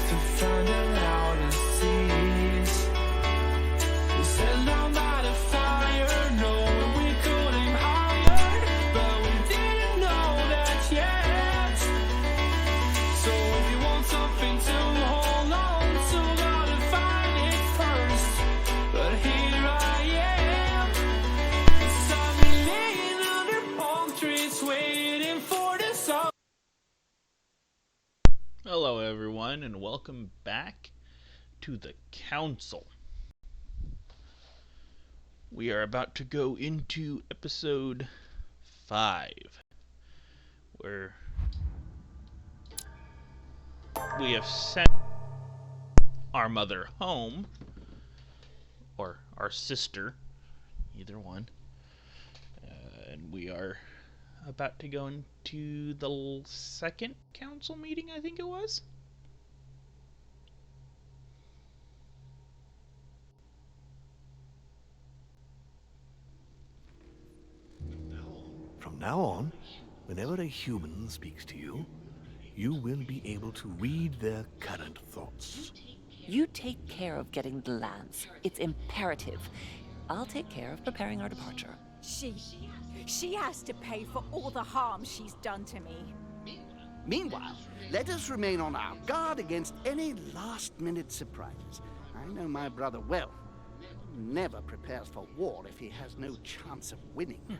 to thunder out and cease. We set down by the fire, knowing we could aim higher, but we didn't know that yet. So if you want something to hold on to, gotta find it first. But here I am, 'cause I've been laying under palm trees waiting for the sun. Hello, everyone, and welcome back to the Council. We are about to go into episode 5, where we have sent our mother home, or our sister, either one, and we are about to go into the second council meeting, I think it was. From now on, whenever a human speaks to you, you will be able to read their current thoughts. You take care of getting the lance. It's imperative. I'll take care of preparing our departure. She has to pay for all the harm she's done to me. Meanwhile, let us remain on our guard against any last-minute surprises. I know my brother well. Never prepares for war if he has no chance of winning.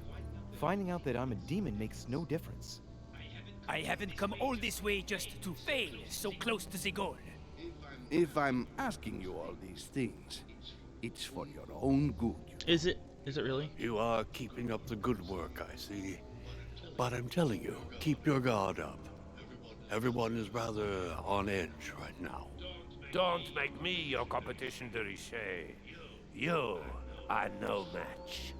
Finding out that I'm a demon makes no difference. I haven't come all this way just to fail so close to the goal. If I'm asking you all these things, it's for your own good. Is it really? You are keeping up the good work, I see. But I'm telling you, keep your guard up. Everyone is rather on edge right now. Don't make me your competition, de Richet. You are no match.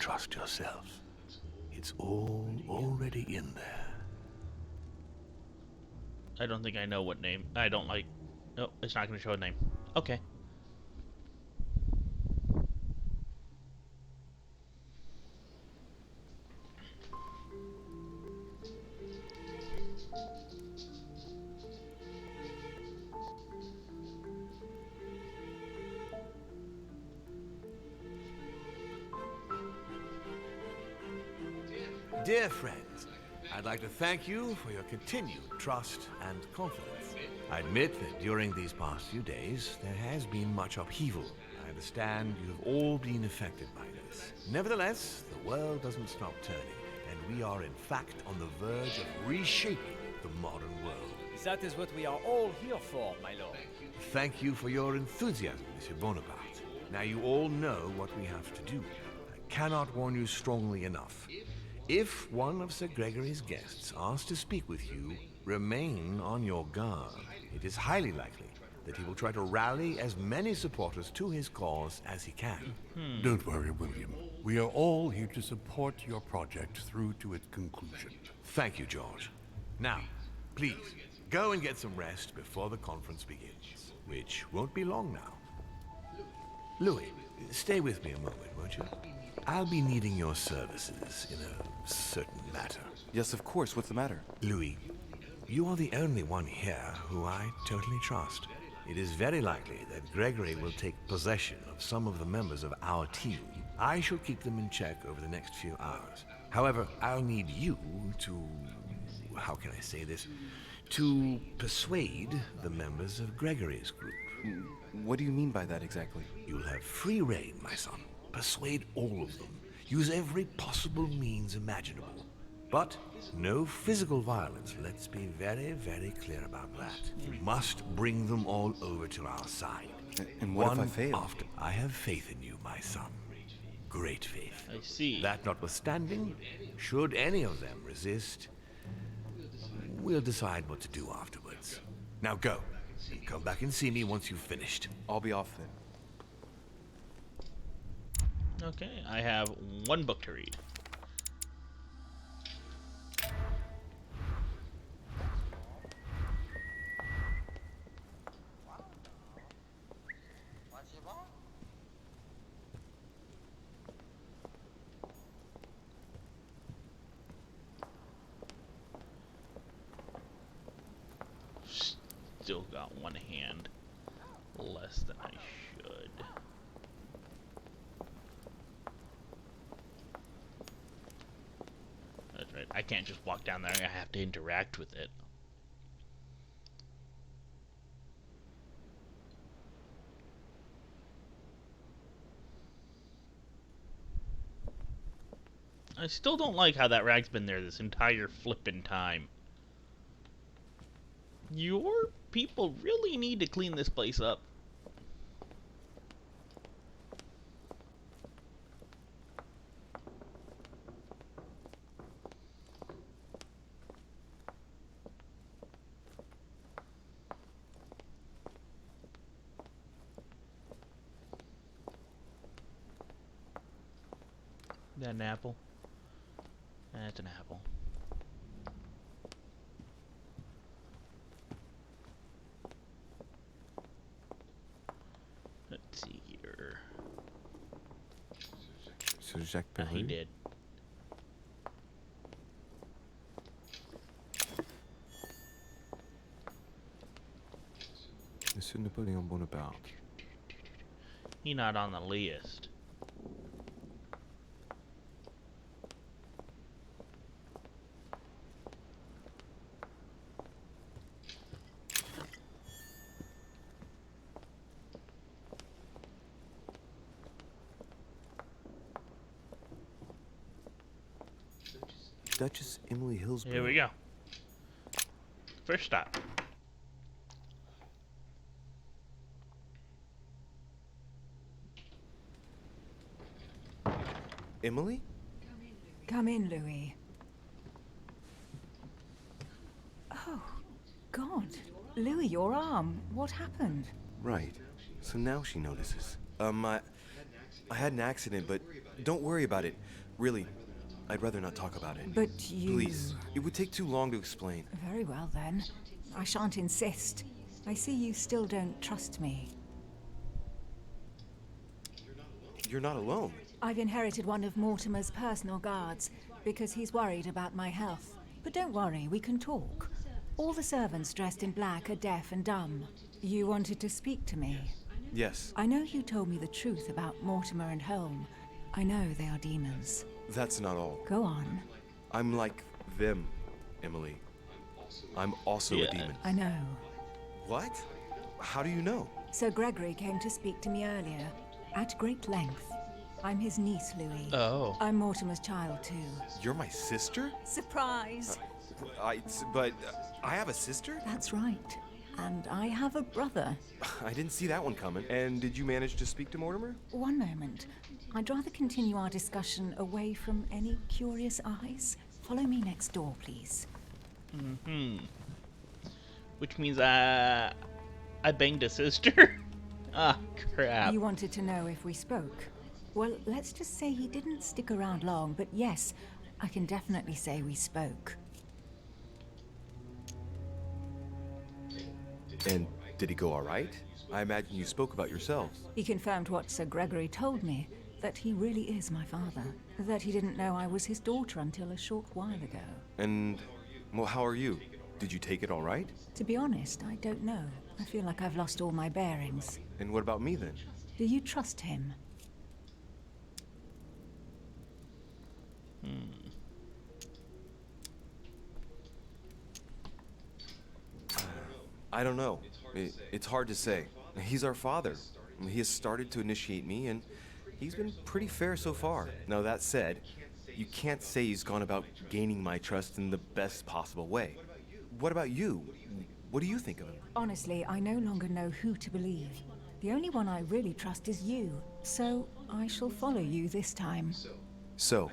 Trust yourself. It's all already in there. I don't think I know what name. I don't like. No, it's not going to show a name. Okay. Dear friends, I'd like to thank you for your continued trust and confidence. I admit that during these past few days, there has been much upheaval. I understand you've all been affected by this. Nevertheless, the world doesn't stop turning, and we are in fact on the verge of reshaping the modern world. That is what we are all here for, my lord. Thank you for your enthusiasm, Monsieur Bonaparte. Now you all know what we have to do. I cannot warn you strongly enough. If one of Sir Gregory's guests asks to speak with you, remain on your guard. It is highly likely that he will try to rally as many supporters to his cause as he can. Don't worry, William. We are all here to support your project through to its conclusion. Thank you, George. Now, please, go and get some rest before the conference begins, which won't be long now. Louis, stay with me a moment, won't you? I'll be needing your services in a certain matter. Yes, of course. What's the matter? Louis, you are the only one here who I totally trust. It is very likely that Gregory will take possession of some of the members of our team. I shall keep them in check over the next few hours. However, I'll need you to... how can I say this? To persuade the members of Gregory's group. What do you mean by that exactly? You'll have free rein, my son. Persuade all of them. Use every possible means imaginable. But no physical violence. Let's be very, very clear about that. You must bring them all over to our side. And what One if I fail? after. I have faith in you, my son. Great faith. I see. That notwithstanding, should any of them resist, we'll decide what to do afterwards. Now go. And come back and see me once you've finished. I'll be off then. Okay, I have one book to read. still got one hand less than I should. That's right. I can't just walk down there. I have to interact with it. I still don't like how that rag's been there this entire flippin' time. Your people really need to clean this place up. Is that an apple? That's an apple. Let's see here. So Jacques Perru? He did. Monsieur Napoleon Bonaparte. He not on the list. Duchess Emily Hillsborough. Here we go. First stop. Emily? Come in, Louis. Oh, God. Louis, your arm. What happened? Right. So now she notices. I had an accident, but don't worry about it. Really, I'd rather not talk about it. But you... Please. It would take too long to explain. Very well, then. I shan't insist. I see you still don't trust me. You're not alone. I've inherited one of Mortimer's personal guards because he's worried about my health. But don't worry, we can talk. All the servants dressed in black are deaf and dumb. You wanted to speak to me. Yes. I know you told me the truth about Mortimer and Holm. I know they are demons. That's not all. Go on. I'm like them, Emily. I'm also a demon. I know. What? How do you know? Sir Gregory came to speak to me earlier, at great length. I'm his niece, Louis. Oh. I'm Mortimer's child, too. You're my sister? Surprise! But I have a sister? That's right. And I have a brother. I didn't see that one coming. And did you manage to speak to Mortimer? One moment. I'd rather continue our discussion away from any curious eyes. Follow me next door, please. Mm-hmm. Which means I banged a sister? Ah, crap. You wanted to know if we spoke. Well, let's just say he didn't stick around long, but yes, I can definitely say we spoke. And did he go all right? I imagine you spoke about yourselves. He confirmed what Sir Gregory told me, that he really is my father. That he didn't know I was his daughter until a short while ago. And, well, how are you? Did you take it all right? To be honest, I don't know. I feel like I've lost all my bearings. And what about me then? Do you trust him? I don't know. It's hard to say. He's our father. He has started to initiate me, and he's been pretty fair so far. Now, that said, you can't say he's gone about gaining my trust in the best possible way. What about you? What do you think of him? Honestly, I no longer know who to believe. The only one I really trust is you. So, I shall follow you this time. So,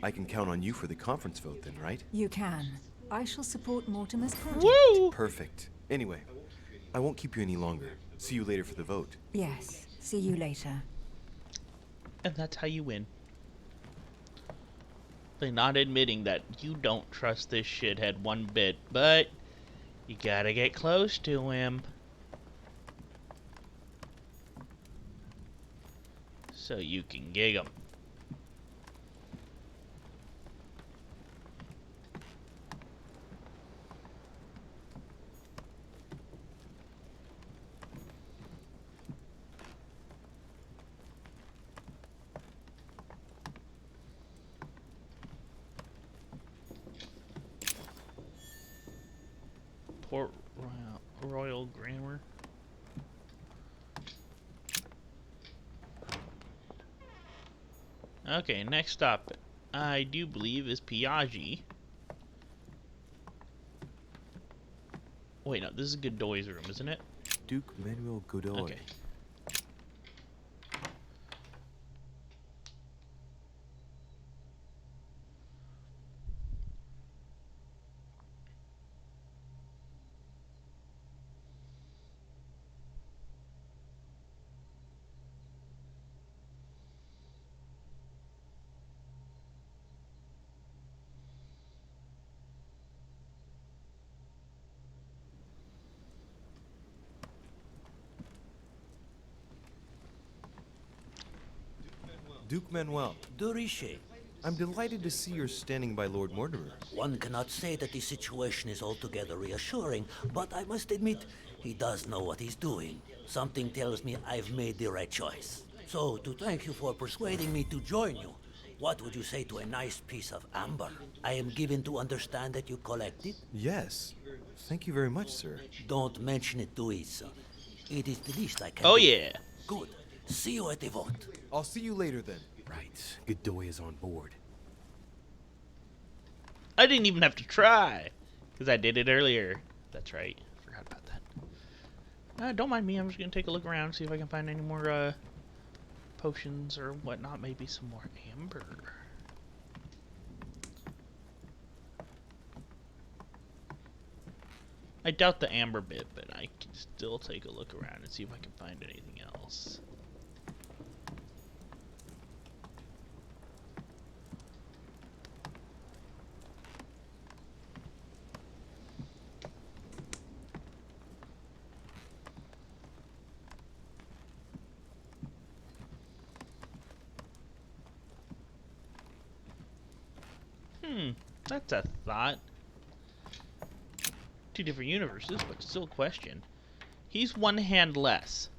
I can count on you for the conference vote then, right? You can. I shall support Mortimer's project. Woo! Perfect. Anyway, I won't keep you any longer. See you later for the vote. Yes. See you later. And that's how you win. By not admitting that you don't trust this shithead one bit, but you gotta get close to him. So you can gig him. Royal Grammar. Okay, next up, I do believe is Piaggi. Wait, no, this is Godoy's room, isn't it? Duke Manuel Godoy. Okay. Duke Manuel. De Richet. I'm delighted to see you're standing by Lord Mortimer. One cannot say that the situation is altogether reassuring, but I must admit, he does know what he's doing. Something tells me I've made the right choice. So, to thank you for persuading me to join you, what would you say to a nice piece of amber? I am given to understand that you collect it? Yes. Thank you very much, sir. Don't mention it to Isa. It is the least I can Oh, do. yeah. Good. See you at the vote. I'll see you later then. Right. Godoy is on board. I didn't even have to try, because I did it earlier. That's right. Forgot about that. Don't mind me. I'm just going to take a look around, see if I can find any more potions or whatnot. Maybe some more amber. I doubt the amber bit, but I can still take a look around and see if I can find anything else. That's a thought. Two different universes, but still a question. He's one hand less.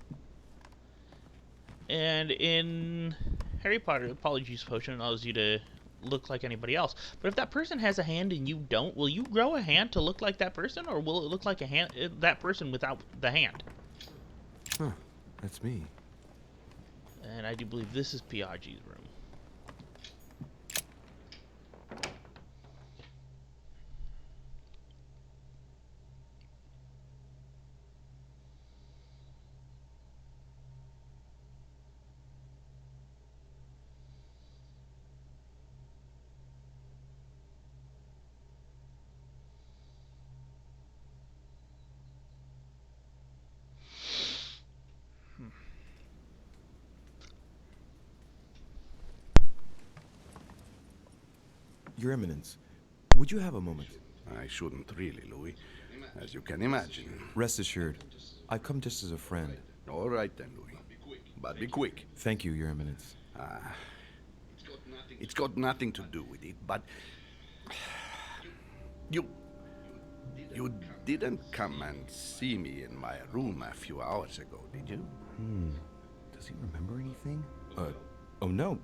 And in Harry Potter, the Polyjuice Potion allows you to look like anybody else. But if that person has a hand and you don't, will you grow a hand to look like that person? Or will it look like a hand, that person without the hand? Huh. That's me. And I do believe this is Piaggi's room. Your Eminence, would you have a moment? I shouldn't really, Louis, as you can imagine. Rest assured, I've come just as a friend. All right then, Louis. But be quick. Thank you, Your Eminence. It's got nothing to do with it, but... You didn't come and see me in my room a few hours ago, did you? Does he remember anything? Oh no.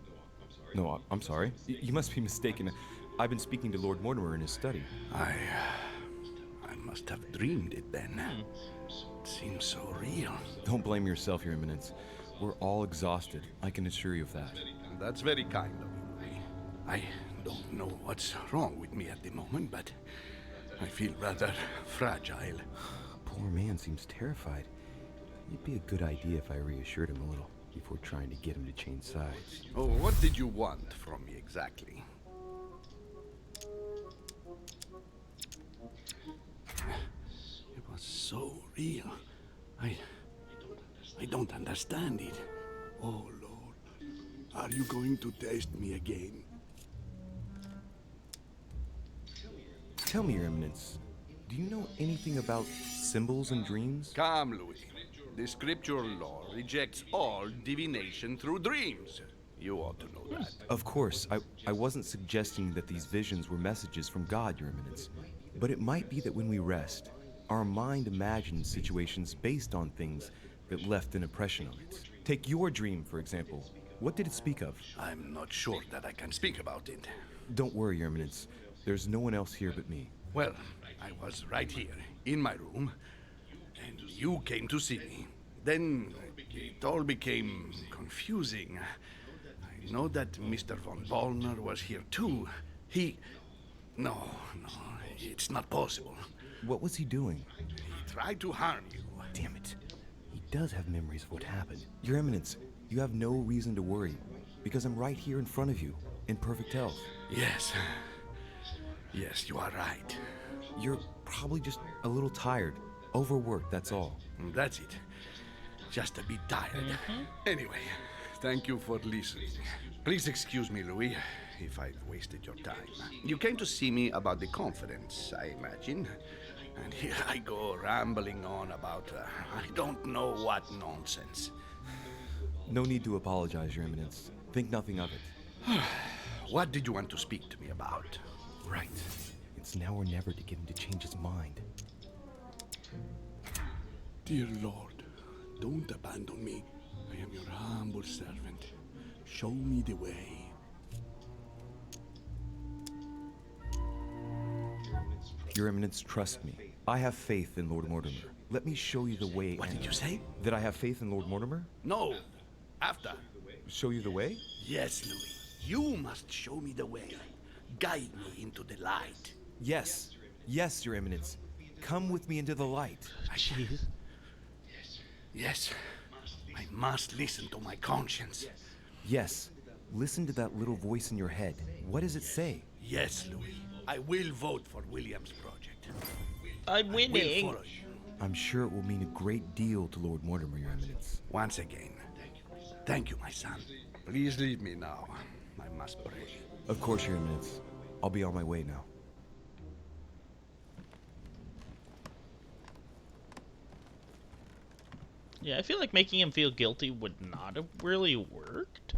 No, I'm sorry. You must be mistaken. I've been speaking to Lord Mortimer in his study. I must have dreamed it then. It seems so real. Don't blame yourself, Your Eminence. We're all exhausted. I can assure you of that. That's very kind of you, Louis. I don't know what's wrong with me at the moment, but I feel rather fragile. Poor man seems terrified. It'd be a good idea if I reassured him a little before trying to get him to change sides. Oh, what did you want from me exactly? It was so real. I don't understand it. Oh, Lord. Are you going to test me again? Tell me, Your Eminence, do you know anything about symbols and dreams? Come, Louis. The scriptural law rejects all divination through dreams. You ought to know that. Of course, I wasn't suggesting that these visions were messages from God, Your Eminence. But it might be that when we rest, our mind imagines situations based on things that left an impression on it. Take your dream, for example. What did it speak of? I'm not sure that I can speak about it. Don't worry, Your Eminence. There's no one else here but me. Well, I was right here, in my room, and you came to see me. Then it all became confusing. I know that Mr. von Bollner was here too. No, it's not possible. What was he doing? He tried to harm you. Damn it. He does have memories of what happened. Your Eminence, you have no reason to worry, because I'm right here in front of you, in perfect health. Yes. Yes, you are right. You're probably just a little tired. Overworked, that's all. That's it. Just a bit tired. Anyway, thank you for listening. Please excuse me, Louis, if I've wasted your time. You came to see me about the conference, I imagine. And here I go rambling on about I don't know what nonsense. No need to apologize, Your Eminence. Think nothing of it. What did you want to speak to me about? Right. It's now or never to get him to change his mind. Dear Lord, don't abandon me. I am your humble servant. Show me the way. Your Eminence, trust me. I have faith in Lord Mortimer. Let me show you the way. What did you say? That I have faith in Lord Mortimer? No. After. Show you the way? Yes, Louis. You must show me the way. Guide me into the light. Yes. Yes, Your Eminence. Come with me into the light. Jeez. Yes. I must listen to my conscience. Yes. Listen to that little voice in your head. What does it say? Yes, Louis. I will vote for William's project. I'm winning. I will follow you. I'm sure it will mean a great deal to Lord Mortimer, Your Eminence. Once again, thank you, my son. Please leave me now. I must pray. Of course, Your Eminence. I'll be on my way now. Yeah, I feel like making him feel guilty would not have really worked.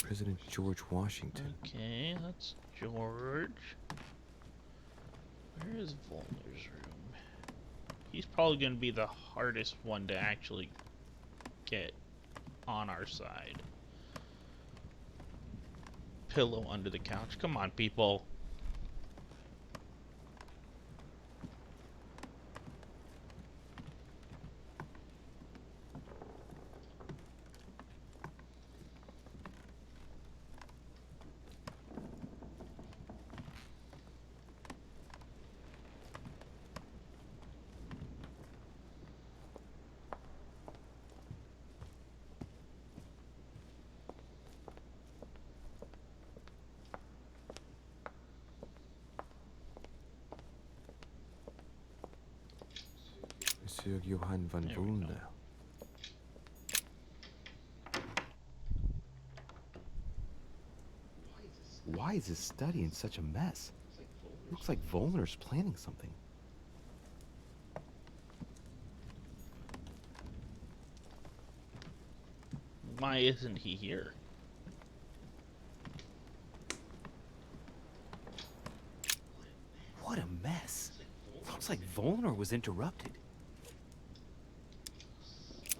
President George Washington. Okay, that's George. Where is Volner's room? He's probably going to be the hardest one to actually get on our side. Pillow under the couch. Come on, people. Monsieur Johann von Volner. Why is his study in such a mess? Looks like Volner's planning something. Why isn't he here? What a mess. Looks like Volner was interrupted.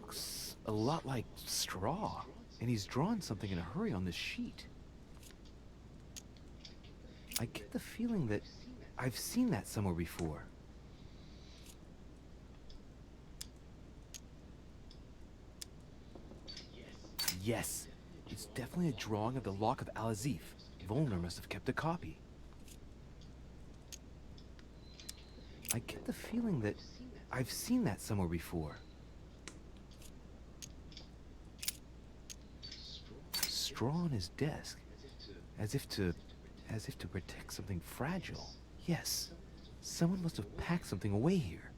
Looks a lot like straw. And he's drawn something in a hurry on this sheet. I get the feeling that I've seen that somewhere before. Yes, it's definitely a drawing of the Lock of Al-Azif. Volner must have kept a copy. I get the feeling that I've seen that somewhere before. Straw on his desk, as if to protect something fragile. Yes, someone must have packed something away here.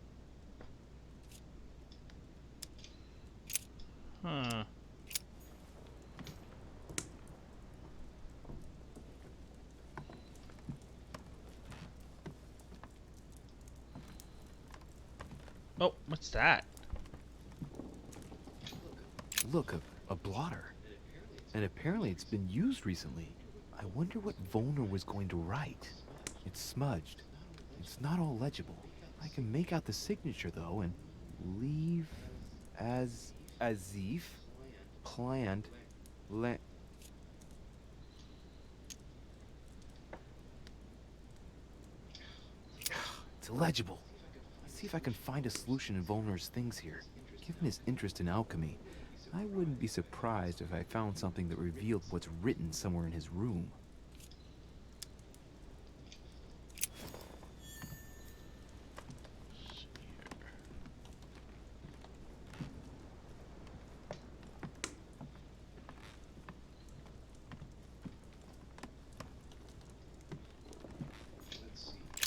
Huh. Oh, what's that? Look, a blotter. And apparently it's been used recently. I wonder what Volner was going to write. It's smudged. It's not all legible. I can make out the signature though, and leave as if planned. It's illegible. Let's see if I can find a solution in Volner's things here. Given his interest in alchemy, I wouldn't be surprised if I found something that revealed what's written somewhere in his room.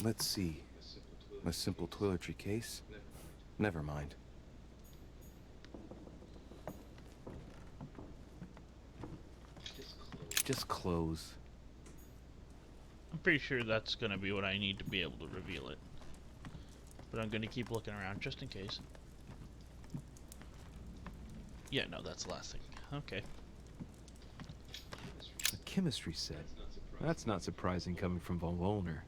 Let's see. A simple toiletry case? Never mind. Just clothes. I'm pretty sure that's gonna be what I need to be able to reveal it. But I'm gonna keep looking around just in case. Yeah, no, that's the last thing. Okay. A chemistry set. That's not surprising coming from von Volner.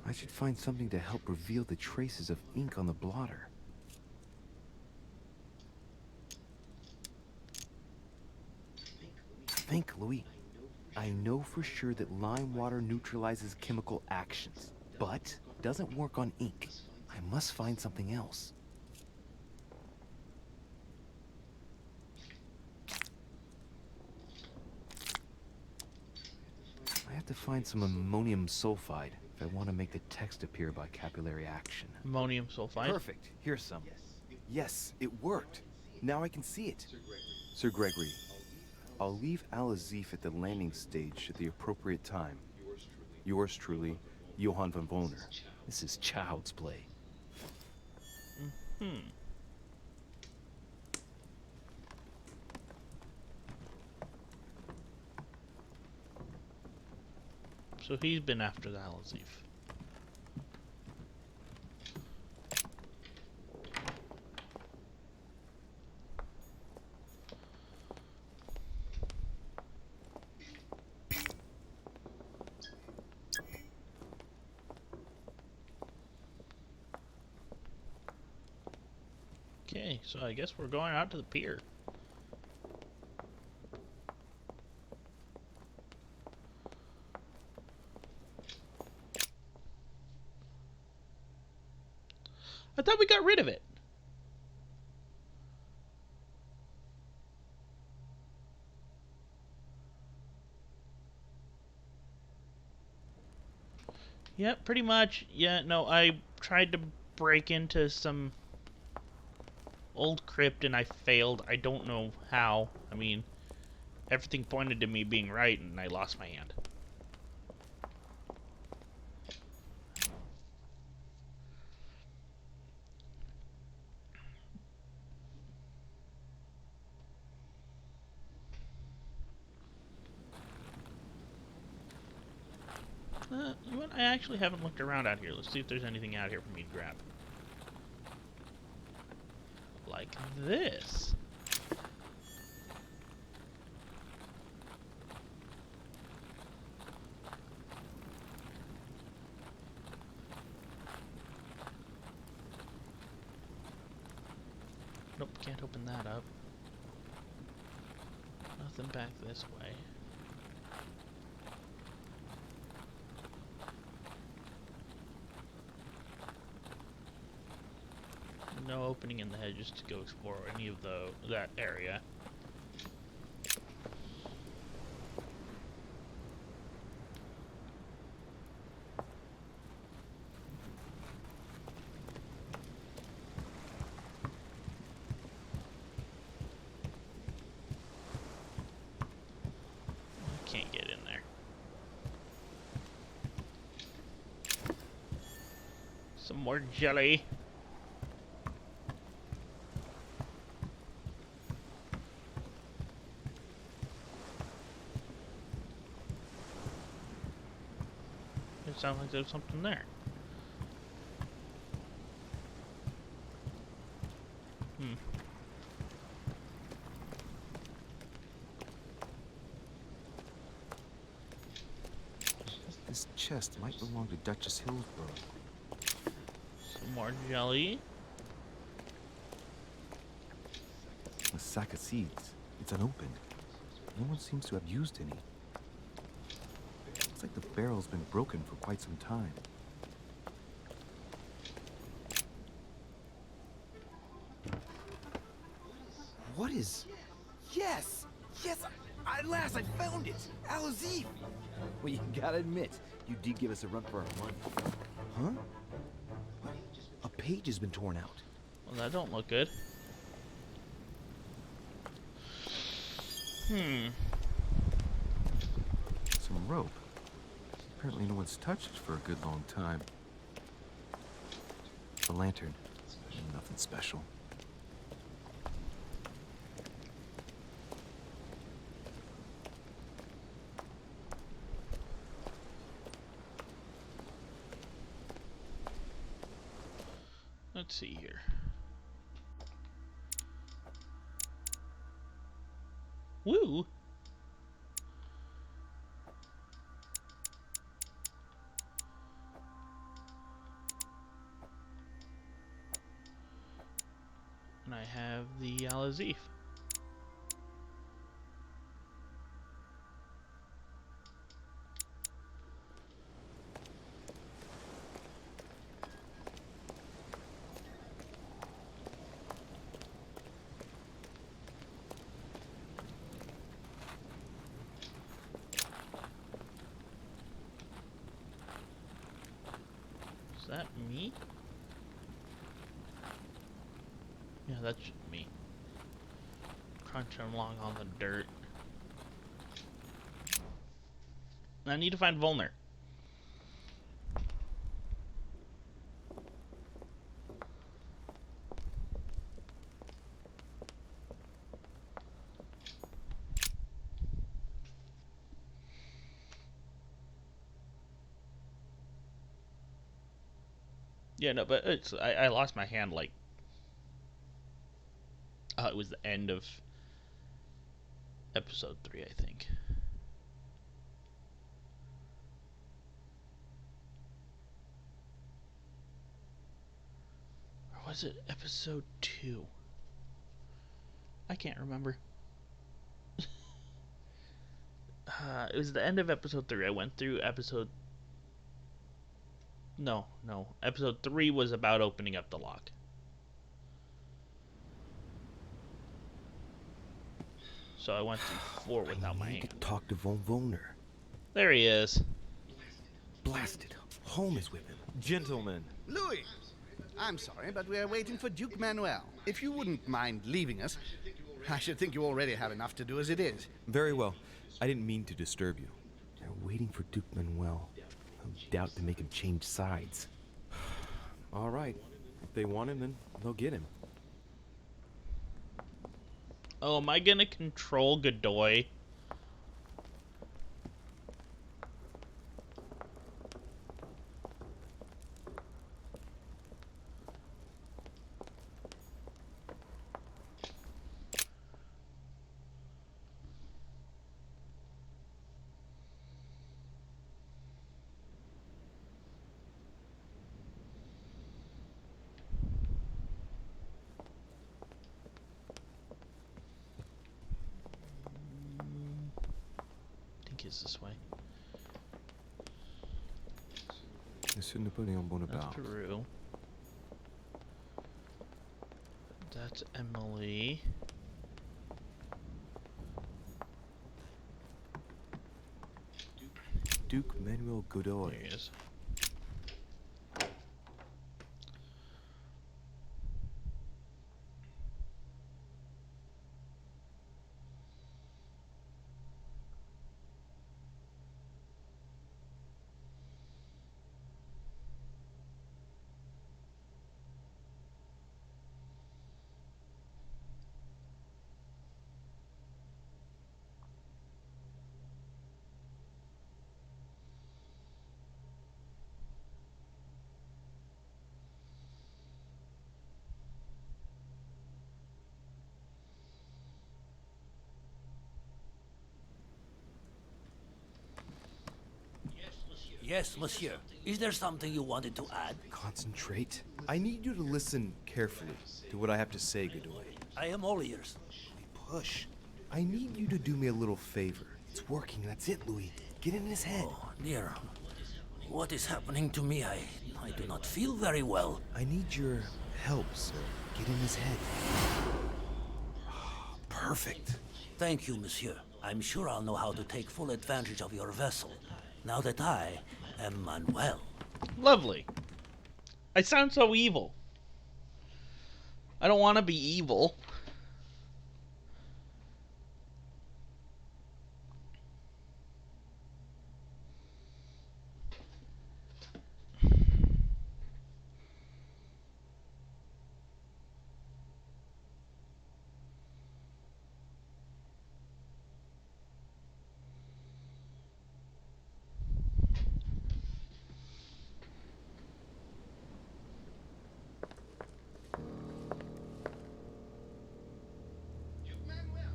I should find something to help reveal the traces of ink on the blotter. Think, Louis. I know for sure that lime water neutralizes chemical actions, but doesn't work on ink. I must find something else. I have to find some ammonium sulfide if I want to make the text appear by capillary action. Ammonium sulfide? Perfect. Here's some. Yes, it worked. Now I can see it. Sir Gregory, I'll leave Al-Azif at the landing stage at the appropriate time. Yours truly, Johann von Volner. This is child's play. So he's been after the Al-Azif. Okay, so I guess we're going out to the pier. I thought we got rid of it. Yeah, pretty much. Yeah, no, I tried to break into some old crypt and I failed. I don't know how. I mean, everything pointed to me being right and I lost my hand. You know what? I actually haven't looked around out here. Let's see if there's anything out here for me to grab. Like this. Nope, can't open that up. Nothing back this way. No opening in the hedges to go explore any of that area. I can't get in there. Some more jelly. Sounds like there's something there. This chest might belong to Duchess Hillsborough. Some more jelly. A sack of seeds. It's unopened. No one seems to have used any. Looks like the barrel's been broken for quite some time. What is... Yes! Yes! At last I found it! Al-Azif! Well, you gotta admit, you did give us a run for our money. Huh? A page has been torn out. Well, that don't look good. Some rope. Apparently no one's touched it for a good long time. A lantern. Nothing special. Let's see here. Woo! And I have the Al-Azif. Is that me? Yeah, that's me. Crunching along on the dirt. I need to find Volner. Yeah, no, but it's I lost my hand like it was the end of episode 3, I think. Or was it episode 2? I can't remember. It was the end of episode 3. I went through episode... No. Episode 3 was about opening up the lock. So I went through 4 without my hand. Talk to Von Volner. There he is. Blasted. Home is with him. Gentlemen. Louis! I'm sorry, but we are waiting for Duke Manuel. If you wouldn't mind leaving us, I should think you already have enough to do as it is. Very well. I didn't mean to disturb you. They're waiting for Duke Manuel. No doubt to make him change sides. All right. If they want him, then they'll get him. Oh, am I gonna control Godoy? Is this way? Monsieur Napoleon Bonaparte. That's Peru. That's Emily. Duke Manuel Godoy. There he is. Yes, monsieur. Is there something you wanted to add? Concentrate. I need you to listen carefully to what I have to say, Godoy. I am all ears. Push. I need you to do me a little favor. It's working, that's it, Louis. Get in his head. Oh, dear. What is happening to me? I do not feel very well. I need your help, sir. Get in his head. Perfect. Thank you, monsieur. I'm sure I'll know how to take full advantage of your vessel, now that I am Manuel. Lovely. I sound so evil. I don't want to be evil.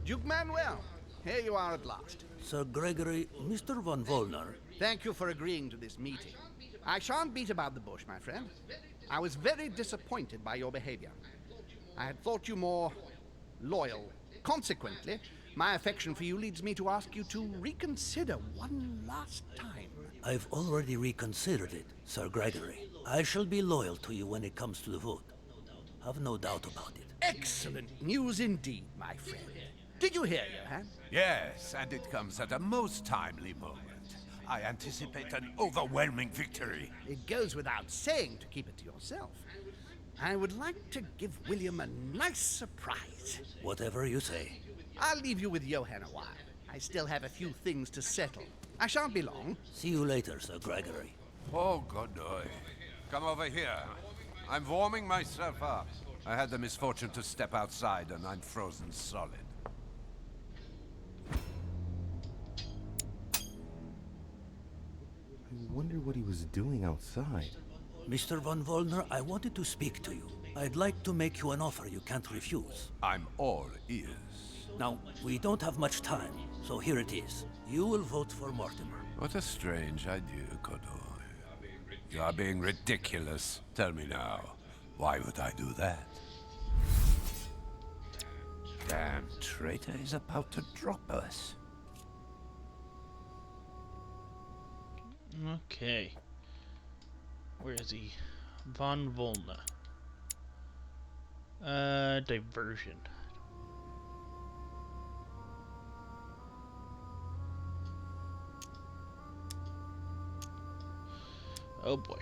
Duke Manuel, here you are at last. Sir Gregory, Mr. von Volner. Thank you for agreeing to this meeting. I shan't beat about the bush, my friend. I was very disappointed by your behavior. I had thought you more loyal. Consequently, my affection for you leads me to ask you to reconsider one last time. I've already reconsidered it, Sir Gregory. I shall be loyal to you when it comes to the vote. Have no doubt about it. Excellent news indeed, my friend. Did you hear, Johann? Yes, and it comes at a most timely moment. I anticipate an overwhelming victory. It goes without saying to keep it to yourself. I would like to give William a nice surprise. Whatever you say. I'll leave you with Johann a while. I still have a few things to settle. I shan't be long. See you later, Sir Gregory. Oh, Godoy. Come over here. I'm warming myself up. I had the misfortune to step outside and I'm frozen solid. I wonder what he was doing outside. Mr. von Volner, I wanted to speak to you. I'd like to make you an offer you can't refuse. I'm all ears. Now, we don't have much time, so here it is. You will vote for Mortimer. What a strange idea, Godoy. You are being ridiculous. Tell me now, why would I do that? Damn traitor is about to drop us. Okay. Where is he? Von Volna. Diversion. Oh boy.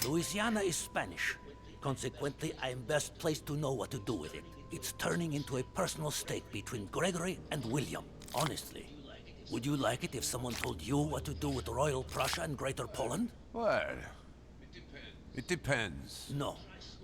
Louisiana is Spanish. Consequently, I am best placed to know what to do with it. It's turning into a personal stake between Gregory and William. Honestly, would you like it if someone told you what to do with Royal Prussia and Greater Poland? Well, it depends. No.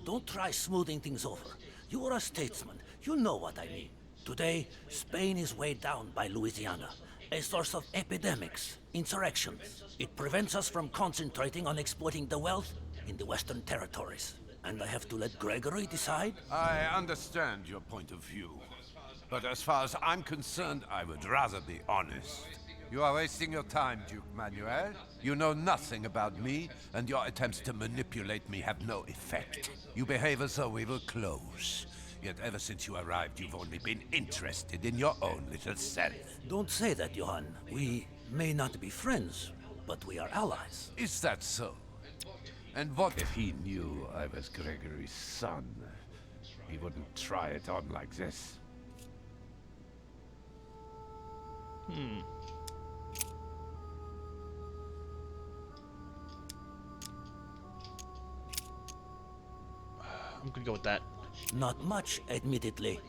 Don't try smoothing things over. You are a statesman. You know what I mean. Today, Spain is weighed down by Louisiana, a source of epidemics, insurrections. It prevents us from concentrating on exploiting the wealth in the Western territories. And I have to let Gregory decide? I understand your point of view. But as far as I'm concerned, I would rather be honest. You are wasting your time, Duke Manuel. You know nothing about me, and your attempts to manipulate me have no effect. You behave as though we were close. Yet ever since you arrived, you've only been interested in your own little self. Don't say that, Johann. We may not be friends, but we are allies. Is that so? And what if he knew I was Gregory's son? He wouldn't try it on like this. I'm gonna go with that. Not much, admittedly,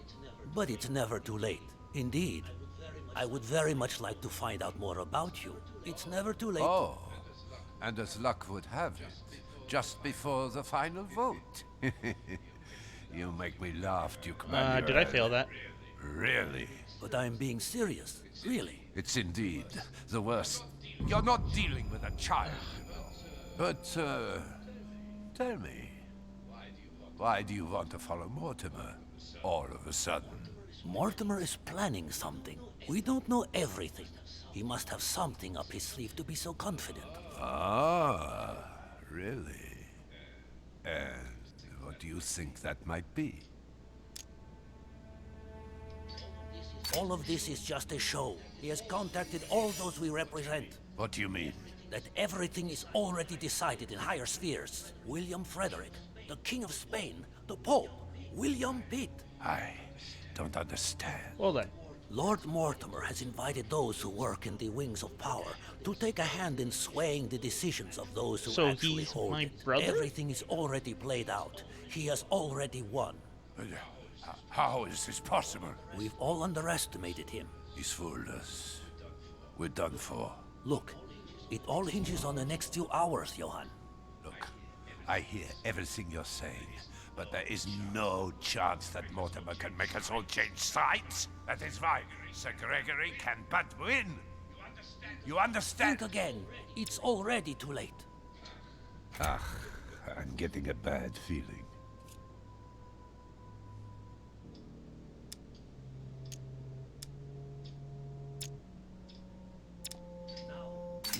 but it's never too late. Indeed, I would very much like to find out more about you. It's never too late. Oh, and as luck would have it, just before the final vote. You make me laugh, Duke Manuel. Did I fail that? Really? But I'm being serious, really. It's indeed the worst. You're not dealing with a child. But, tell me, why do you want to follow Mortimer all of a sudden? Mortimer is planning something. We don't know everything. He must have something up his sleeve to be so confident. Ah, really? And what do you think that might be? All of this is just a show. He has contacted all those we represent. What do you mean? That everything is already decided in higher spheres. William Frederick, the King of Spain, the Pope, William Pitt. I don't understand. Well then. Lord Mortimer has invited those who work in the wings of power to take a hand in swaying the decisions of those who actually hold my it. brother? Everything is already played out. He has already won. How is this possible? We've all underestimated him. He's fooled us. We're done for. Look, it all hinges on the next few hours, Johann. Look, I hear everything you're saying, but there is no chance that Mortimer can make us all change sides. That is why Sir Gregory can but win. You understand? Think again. It's already too late. Ah, I'm getting a bad feeling.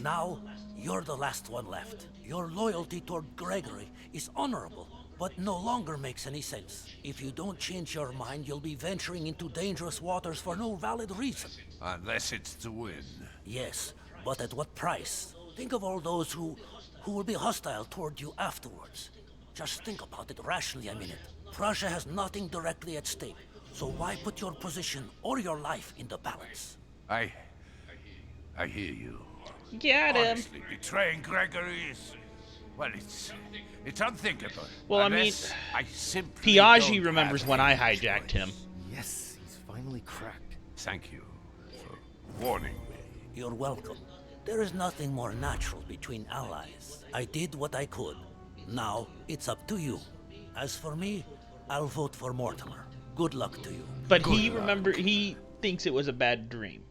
Now, you're the last one left. Your loyalty toward Gregory is honorable, but no longer makes any sense. If you don't change your mind, you'll be venturing into dangerous waters for no valid reason. Unless it's to win. Yes, but at what price? Think of all those who will be hostile toward you afterwards. Just think about it rationally a minute. Prussia has nothing directly at stake, so why put your position or your life in the balance? I hear you. Get him. Honestly, betraying Gregory is... Well, it's unthinkable. Well, Unless I I simply Piaggi don't remembers have when I any hijacked choice. him. Yes, he's finally cracked. Thank you for warning me. You're welcome. There is nothing more natural between allies. I did what I could. Now, it's up to you. As for me, I'll vote for Mortimer. Good luck to you. But he thinks it was a bad dream.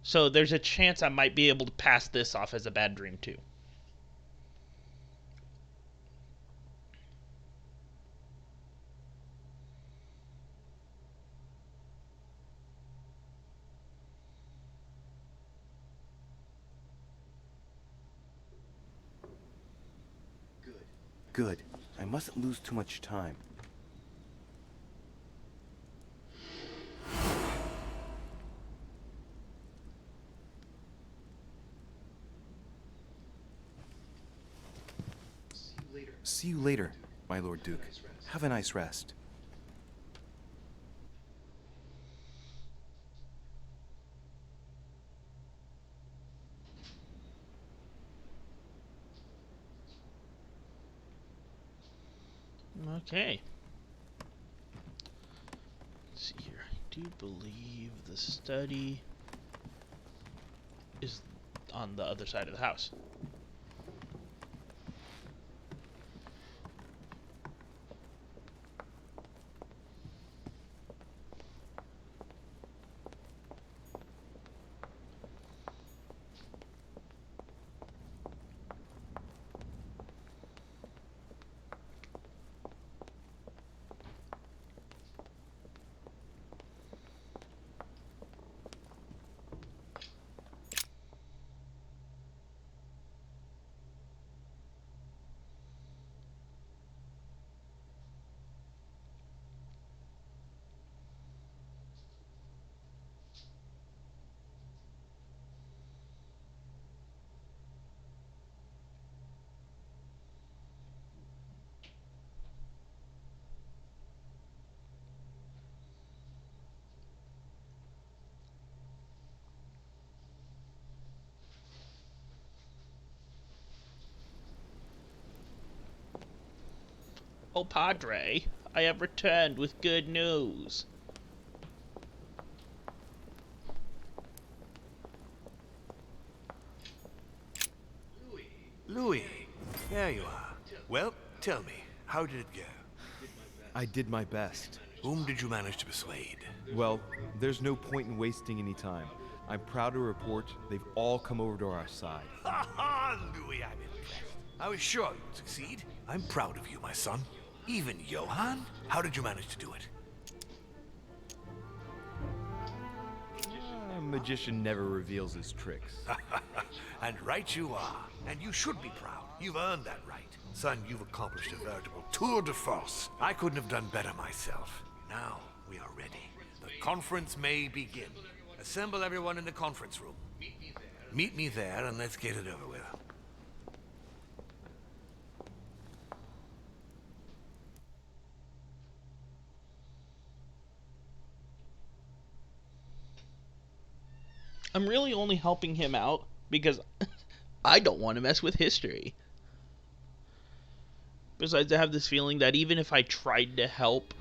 So there's a chance I might be able to pass this off as a bad dream too. Good. I mustn't lose too much time. See you later, my Lord Duke. Have a nice rest. Okay. Let's see here. I do believe the study is on the other side of the house. Oh, Padre, I have returned with good news. Louis, there you are. Well, tell me, how did it go? I did my best. Whom did you manage to persuade? Well, there's no point in wasting any time. I'm proud to report they've all come over to our side. Ha ha, Louis, I'm impressed. I was sure you'd succeed. I'm proud of you, my son. Even Johann? How did you manage to do it? magician never reveals his tricks. And right you are. And you should be proud. You've earned that right. Son, you've accomplished a veritable tour de force. I couldn't have done better myself. Now we are ready. The conference may begin. Assemble everyone in the conference room. Meet me there and let's get it over with. I'm really only helping him out because I don't want to mess with history. Besides, I have this feeling that even if I tried to help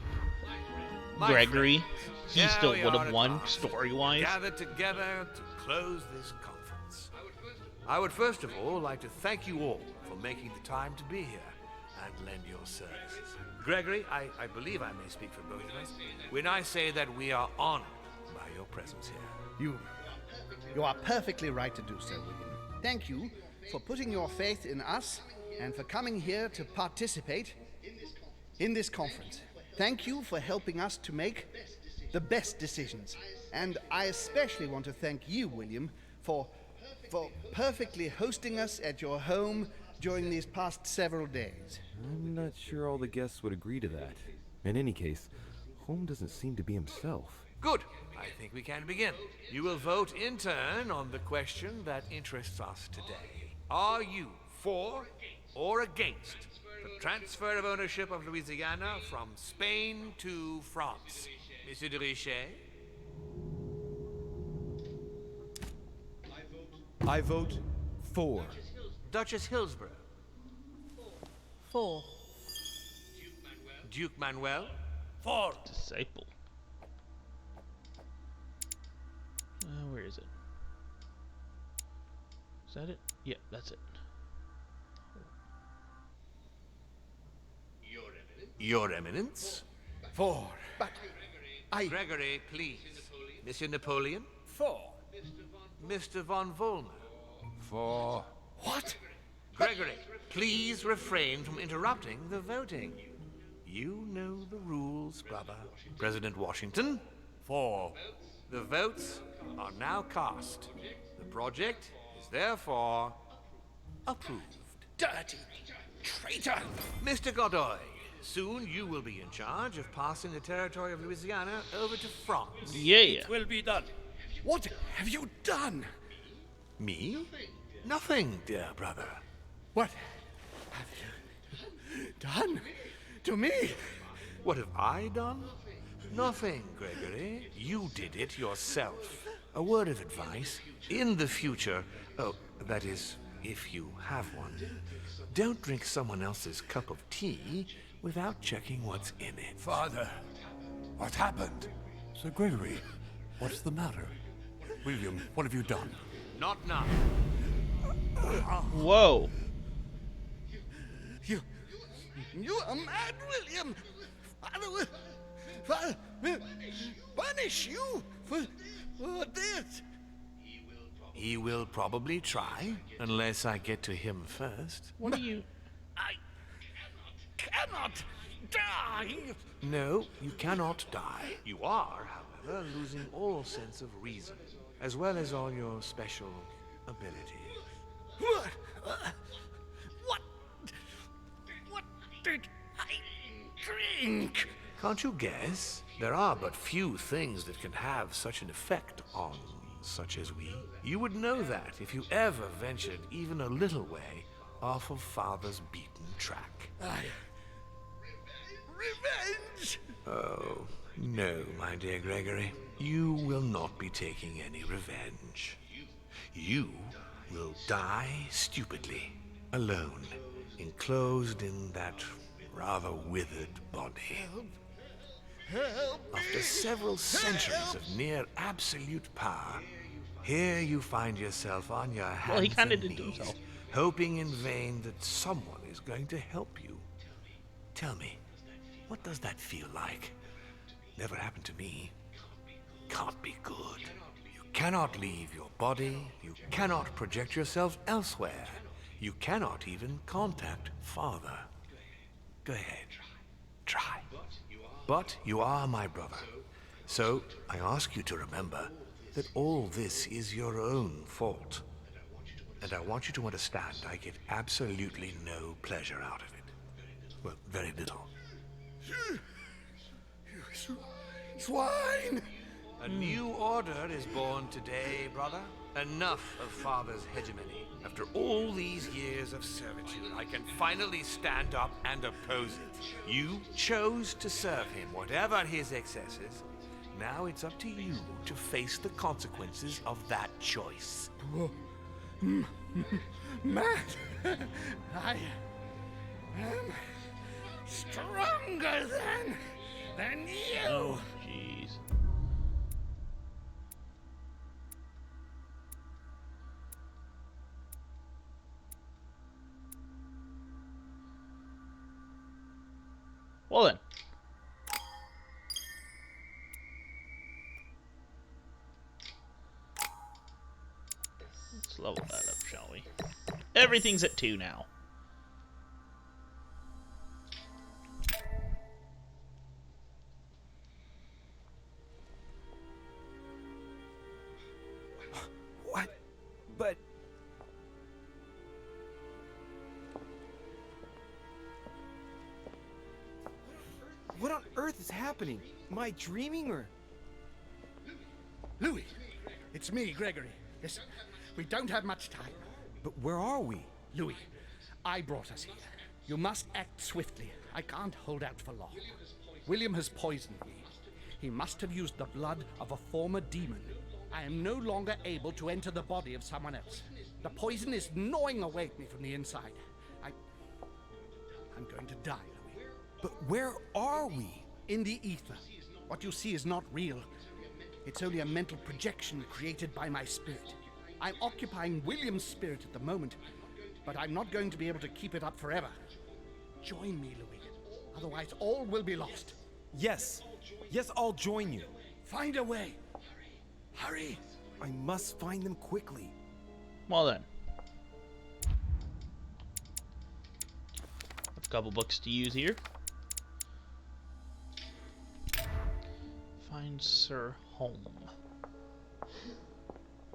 Gregory, he still would have won story-wise. Gathered together to close this conference. I would first of all like to thank you all for making the time to be here and lend your services. Gregory, I believe I may speak for both of us when I say that we are honored by your presence here. You are perfectly right to do so, William. Thank you for putting your faith in us and for coming here to participate in this conference. Thank you for helping us to make the best decisions. And I especially want to thank you, William, for perfectly hosting us at your home during these past several days. I'm not sure all the guests would agree to that. In any case, Holm doesn't seem to be himself. Good. I think we can begin. You will vote in turn on the question that interests us today. Are you for or against the transfer of ownership of Louisiana from Spain to France? Monsieur de Richet? I vote for. Duchess Hillsborough? For. Duke Manuel? For. Disciple. Where is it? Is that it? Yeah, that's it. Your Eminence? For. But Gregory, please. Monsieur Napoleon? For. Mr. von Volmer? For. What? Gregory, please refrain from interrupting the voting. You know the rules, brother. President Washington? For. The votes are now cast. The project is therefore approved. Dirty traitor! Mr. Godoy, soon you will be in charge of passing the territory of Louisiana over to France. Yeah. Will be done. What have you done? Me? Nothing, dear brother. What have you done to me? What have I done? Nothing, Gregory. You did it yourself. A word of advice. In the future, that is, if you have one, don't drink someone else's cup of tea without checking what's in it. Father, what happened? Sir Gregory, what's the matter? William, what have you done? Not now. Whoa. You are mad, William. Father will punish you for this. He will probably try, unless I get to him first. What are you... I cannot die. No, you cannot die. You are, however, losing all sense of reason, as well as all your special abilities. What did I drink? Can't you guess? There are but few things that can have such an effect on such as we. You would know that if you ever ventured even a little way off of Father's beaten track. Revenge! Oh, no, my dear Gregory. You will not be taking any revenge. You will die stupidly, alone, enclosed in that rather withered body. Help! After several centuries of near absolute power, here you find yourself on your hands Well, he kind of and did knees, himself. hoping in vain that someone is going to help you. Tell me, what does that feel like? Never happened to me. Can't be good. You cannot leave your body. You cannot project yourself elsewhere. You cannot even contact Father. Go ahead. Try. But you are my brother. So I ask you to remember that all this is your own fault. And I want you to understand I get absolutely no pleasure out of it. Well, very little. You swine! A new order is born today, brother. Enough of Father's hegemony. After all these years of servitude, I can finally stand up and oppose it. You chose to serve him, whatever his excesses. Now it's up to you to face the consequences of that choice. Matt, I am stronger than you. Oh, jeez. Well then. Let's level that up, shall we? Everything's at 2 now. What? But... What on earth is happening? Am I dreaming or... Louis, it's me, Gregory. Listen, we don't have much time. But where are we? Louis, I brought us here. You must act swiftly. I can't hold out for long. William has poisoned me. He must have used the blood of a former demon. I am no longer able to enter the body of someone else. The poison is gnawing away at me from the inside. I'm going to die, Louis. But where are we? In the ether. What you see is not real. It's only a mental projection created by my spirit. I'm occupying William's spirit at the moment, but I'm not going to be able to keep it up forever. Join me, Louis. Otherwise, all will be lost. Yes. Yes, I'll join you. Find a way. Hurry. I must find them quickly. Well then. A couple books to use here. Find Sir Home.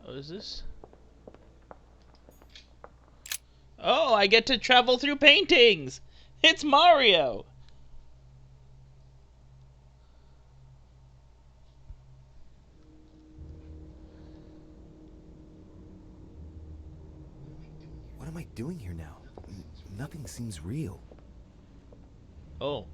What is this? Oh, I get to travel through paintings! It's Mario! What am I doing here now? Nothing seems real. Oh.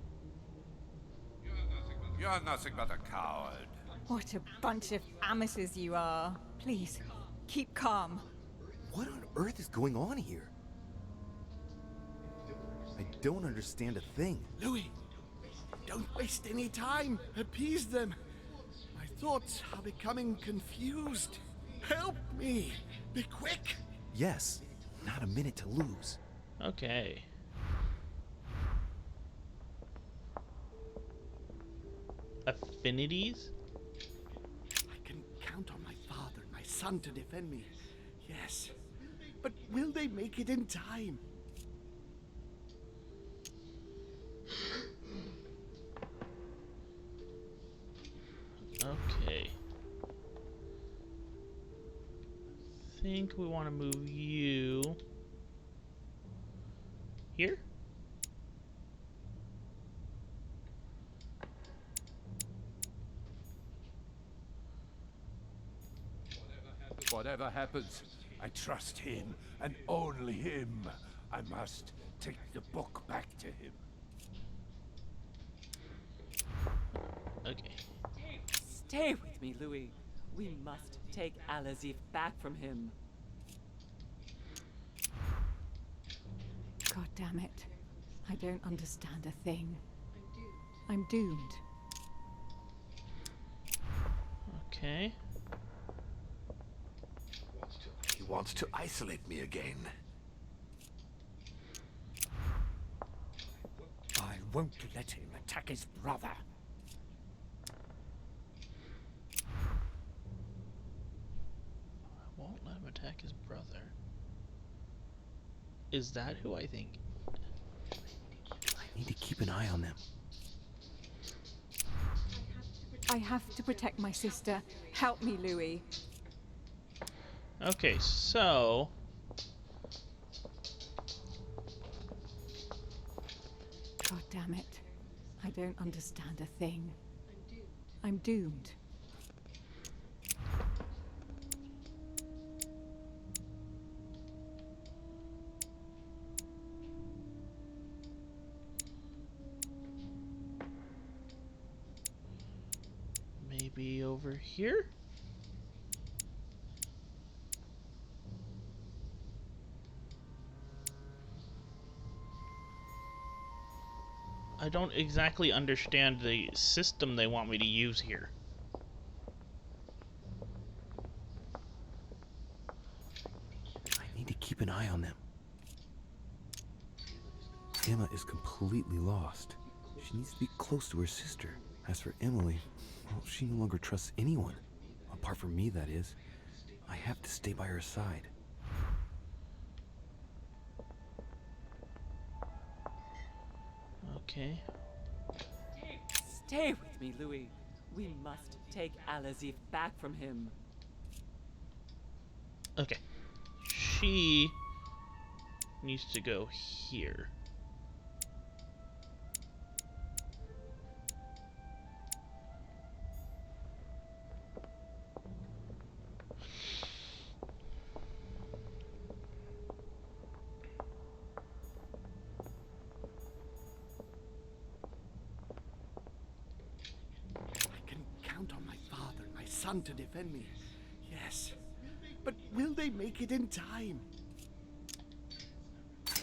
You're nothing but a coward. What a bunch of amateurs you are. Please, keep calm. What on earth is going on here? I don't understand a thing. Louis, don't waste any time. Appease them. My thoughts are becoming confused. Help me. Be quick. Yes. Not a minute to lose. Okay. Affinities? I can count on my father and my son to defend me. Yes. But will they make it in time? Okay. I think we want to move you here. Whatever happens, I trust him and only him. I must take the book back to him. Okay. Stay with me, Louis. We must take Al-Azif back from him. God damn it. I don't understand a thing. I'm doomed. Okay. He wants to isolate me again. I won't let him attack his brother. I won't let him attack his brother. Is that who I think? I need to keep an eye on them. I have to protect my sister. Help me, Louis. Okay, so... God damn it. I don't understand a thing. I'm doomed. Maybe over here? I don't exactly understand the system they want me to use here. I need to keep an eye on them. Emma is completely lost. She needs to be close to her sister. As for Emily, well, she no longer trusts anyone. Apart from me, that is. I have to stay by her side. Okay. Stay with me, Louis. We must take Alazif back from him. Okay. She needs to go here. To defend me. Yes. But will they make it in time?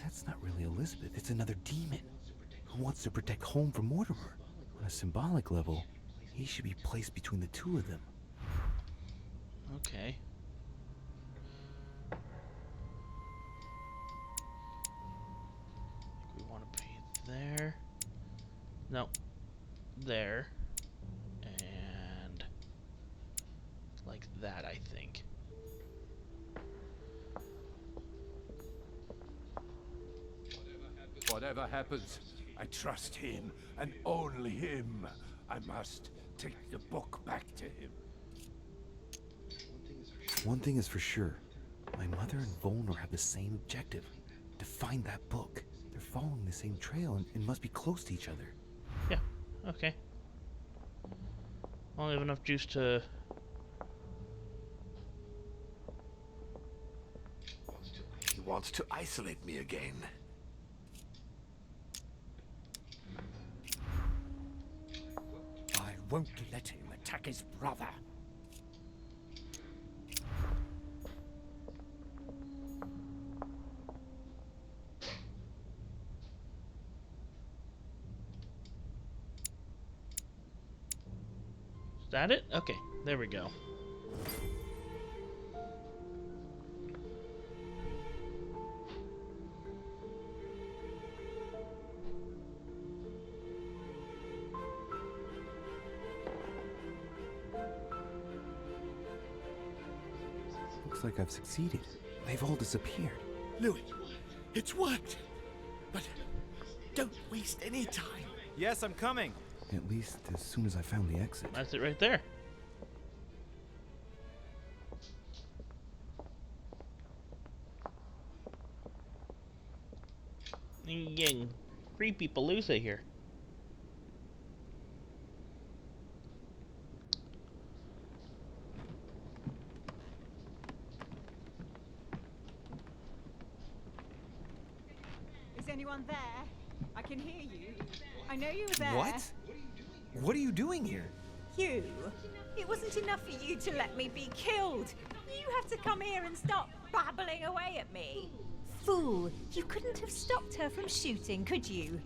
That's not really Elizabeth. It's another demon who wants to protect home from Mortimer. On a symbolic level, he should be placed between the two of them. Okay. We want to be there. No. There. Like that, I think. Whatever happens, I trust him, and only him. I must take the book back to him. One thing is for sure. My mother and Volnor have the same objective. To find that book. They're following the same trail and must be close to each other. Yeah, okay. Only have enough juice to... He wants to isolate me again. I won't let him attack his brother. Is that it? Okay, there we go. Looks like I've succeeded. They've all disappeared. Louis, it's worked. But don't waste any time. Yes, I'm coming. At least as soon as I found the exit. That's it right there. Getting creepy palooza here. Is anyone there? I can hear you. I know you were there. What? What are you doing here? You? It wasn't enough for you to let me be killed. You had to come here and start babbling away at me. Fool! You couldn't have stopped her from shooting, could you?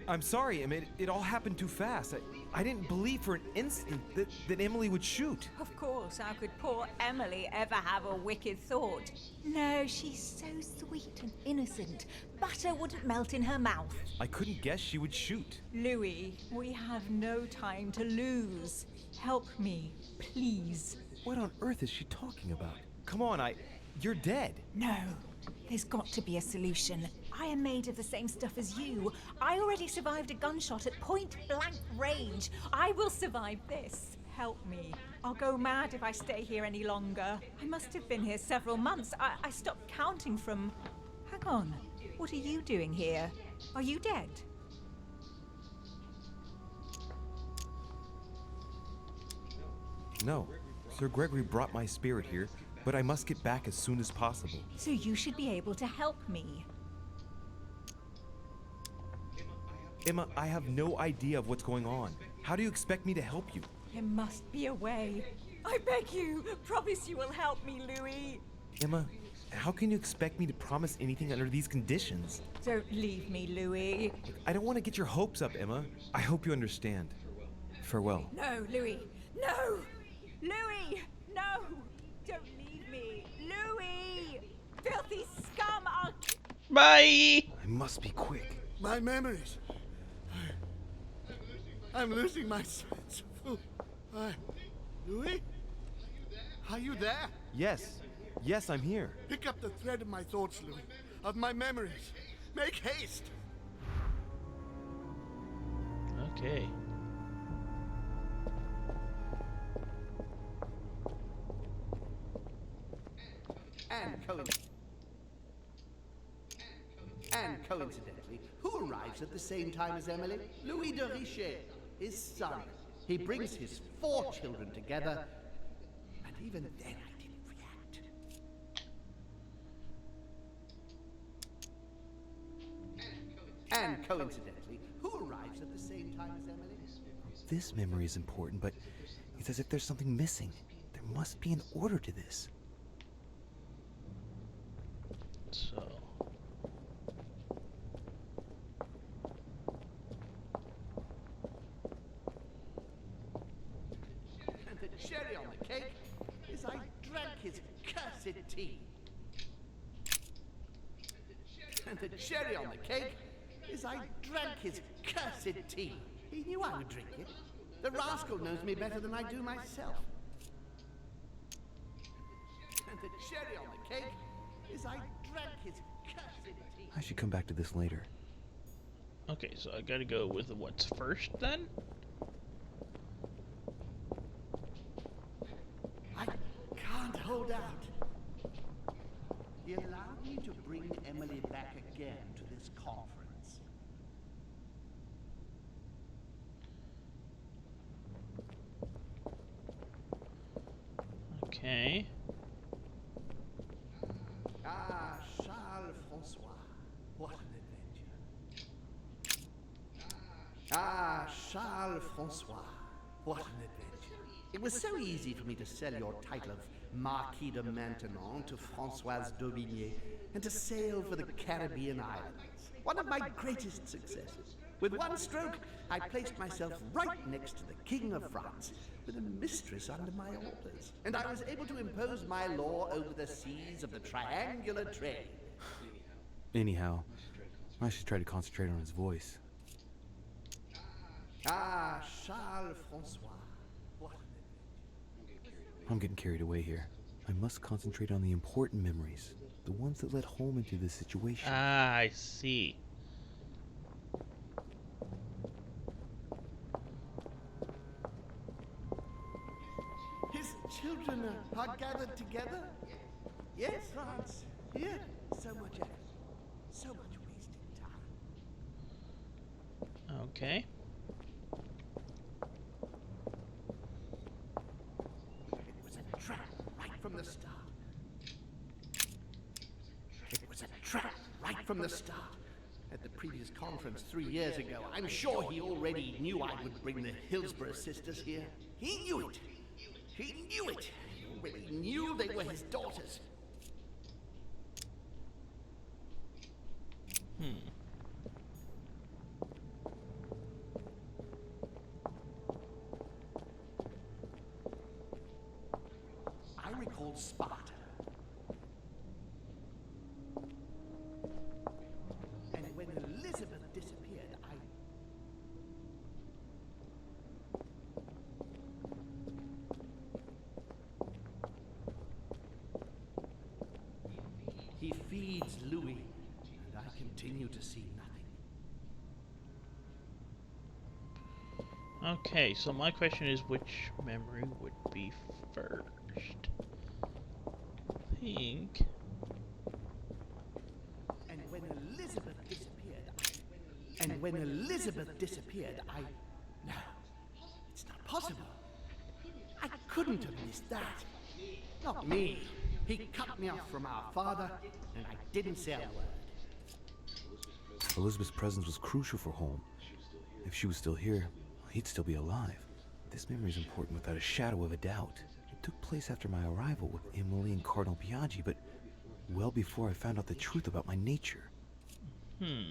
I'm sorry, Emmett. It all happened too fast. I didn't believe for an instant that Emily would shoot. Of course, how could poor Emily ever have a wicked thought? No, she's so sweet and innocent. Butter wouldn't melt in her mouth. I couldn't guess she would shoot. Louis, we have no time to lose. Help me, please. What on earth is she talking about? Come on, you're dead. No, there's got to be a solution. I am made of the same stuff as you. I already survived a gunshot at point-blank range. I will survive this. Help me. I'll go mad if I stay here any longer. I must have been here several months. I stopped counting from... Hang on. What are you doing here? Are you dead? No. Sir Gregory brought my spirit here, but I must get back as soon as possible. So you should be able to help me. Emma, I have no idea of what's going on. How do you expect me to help you? There must be a way. I beg you, promise you will help me, Louis. Emma, how can you expect me to promise anything under these conditions? Don't leave me, Louis. I don't want to get your hopes up, Emma. I hope you understand. Farewell. No, Louis. No! Louis! No! Don't leave me. Louis! Filthy scum! Bye! I must be quick. My memories. I'm losing my sense of... Louis? Are you there? Yes. Yes, I'm here. Pick up the thread of my thoughts, Louis. Of my memories. Make haste. Okay. And coincidentally, who arrives at the same time as Emily? Louis de Richet, his son. He brings his 4 children together, and even then I didn't react. And coincidentally, who arrives at the same time as Emily? This memory is important, but it's as if there's something missing. There must be an order to this. So... And the cherry on the cake is I drank his cursed tea. And the cherry on the cake is I drank his cursed tea. He knew I would drink it. The rascal knows me better than I do myself. And the cherry on the cake is I drank his cursed tea. I should come back to this later. Okay, so I gotta go with what's first then? I can't hold out. He allowed me to bring Emily back again to this conference. Okay. Ah, Charles Francois. What an adventure. Ah, Charles Francois. What an adventure. It was so easy for me to sell your title of Marquis de Maintenon to Françoise d'Aubigné and to sail for the Caribbean islands. One of my greatest successes. With one stroke, I placed myself right next to the King of France, with a mistress under my orders. And I was able to impose my law over the seas of the triangular trade. Anyhow, I should try to concentrate on his voice. Ah, Charles Francois. What I'm getting carried away here. I must concentrate on the important memories, the ones that led Holm into this situation. Ah, I see. His children are gathered together? Yes, France. Here, so much effort. So much wasted time. Okay. It was a trap right from the start. It was a trap right from the start. At the previous conference 3 years ago, I'm sure he already knew I would bring the Hillsborough sisters here. He knew it. He knew it. He already knew they were his daughters. I recalled Sparta. And when Elizabeth disappeared, He feeds Louis, and I continue continue to see nothing. Okay, so my question is, which memory would be first? I think. And when Elizabeth disappeared, No, it's not possible. I couldn't have missed that. Not me. He cut me off from our father, and I didn't say a word. Elizabeth's presence was crucial for Holm. If she was still here, he'd still be alive. This memory is important without a shadow of a doubt. It took place after my arrival with Emily and Cardinal Biaggi, but well before I found out the truth about my nature. I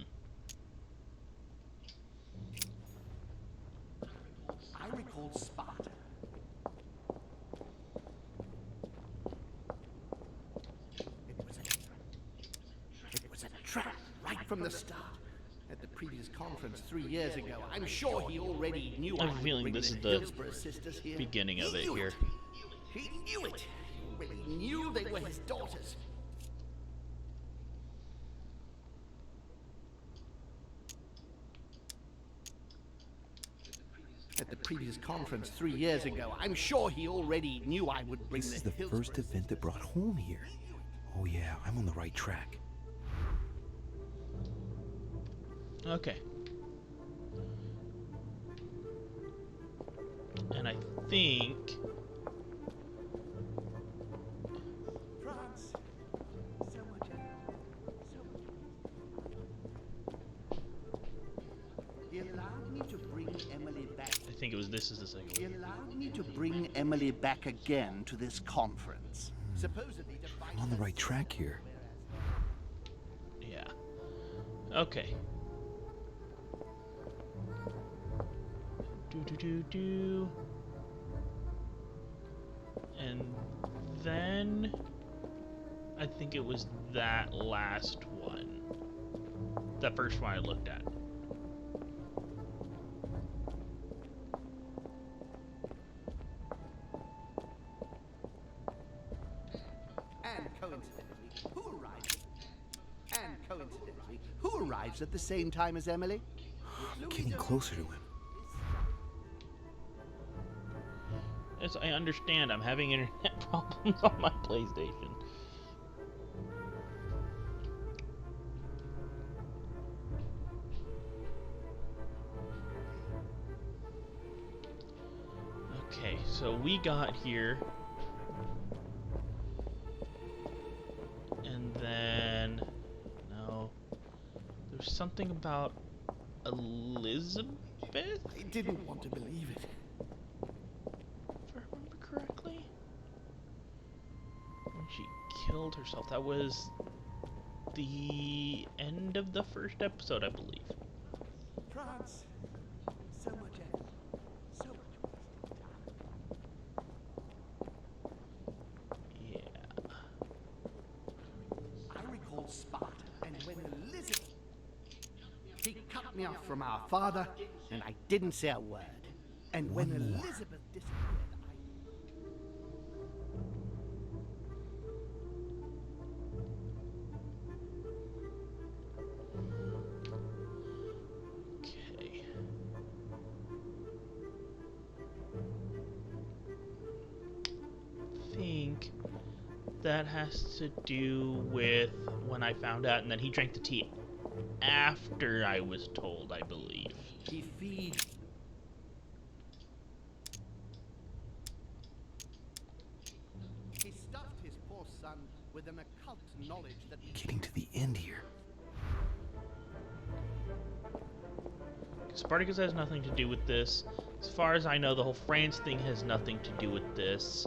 recall Sparta. It was a trap right from the start. At the previous conference 3 years ago, I'm sure he already knew. I have a feeling this is the Hillsborough sisters here. beginning of it here. He knew it. He already knew they were his daughters. At the previous conference 3 years ago, I'm sure he already knew I would bring This is the the first event that brought Holm here. Oh yeah, I'm on the right track. Okay. And I think France. So much. He allowed me to bring Emily back. I think it was this is the second He one. allowed me to bring Emily back again to this conference. Supposedly to fight. I'm on the right track here. Yeah. Okay. Do. And then I think it was that last one. The first one I looked at. And coincidentally, who arrives at the same time as Emily? I'm getting closer to him. Yes, I understand. I'm having internet problems on my PlayStation. Okay, so we got here. And then... No. There's something about Elizabeth? I didn't want to believe it. Correctly, when she killed herself. That was the end of the first episode, I believe. France. So much. Yeah. I recall Sparta, and when Elizabeth. He cut me off from our father, and I didn't say a word. And when Elizabeth disappeared, Okay. I think that has to do with when I found out, and then he drank the tea after I was told, I believe. he feeds. He stuffed his poor son with an occult knowledge that. Getting to the end here. Spartacus has nothing to do with this. As far as I know, the whole France thing has nothing to do with this.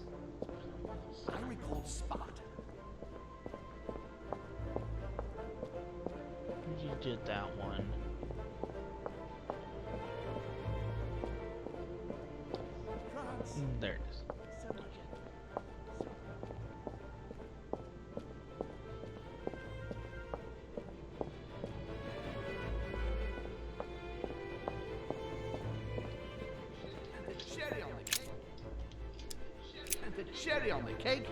I recall Sparta. You did that one. France. There it is. So much. And the cherry on the cake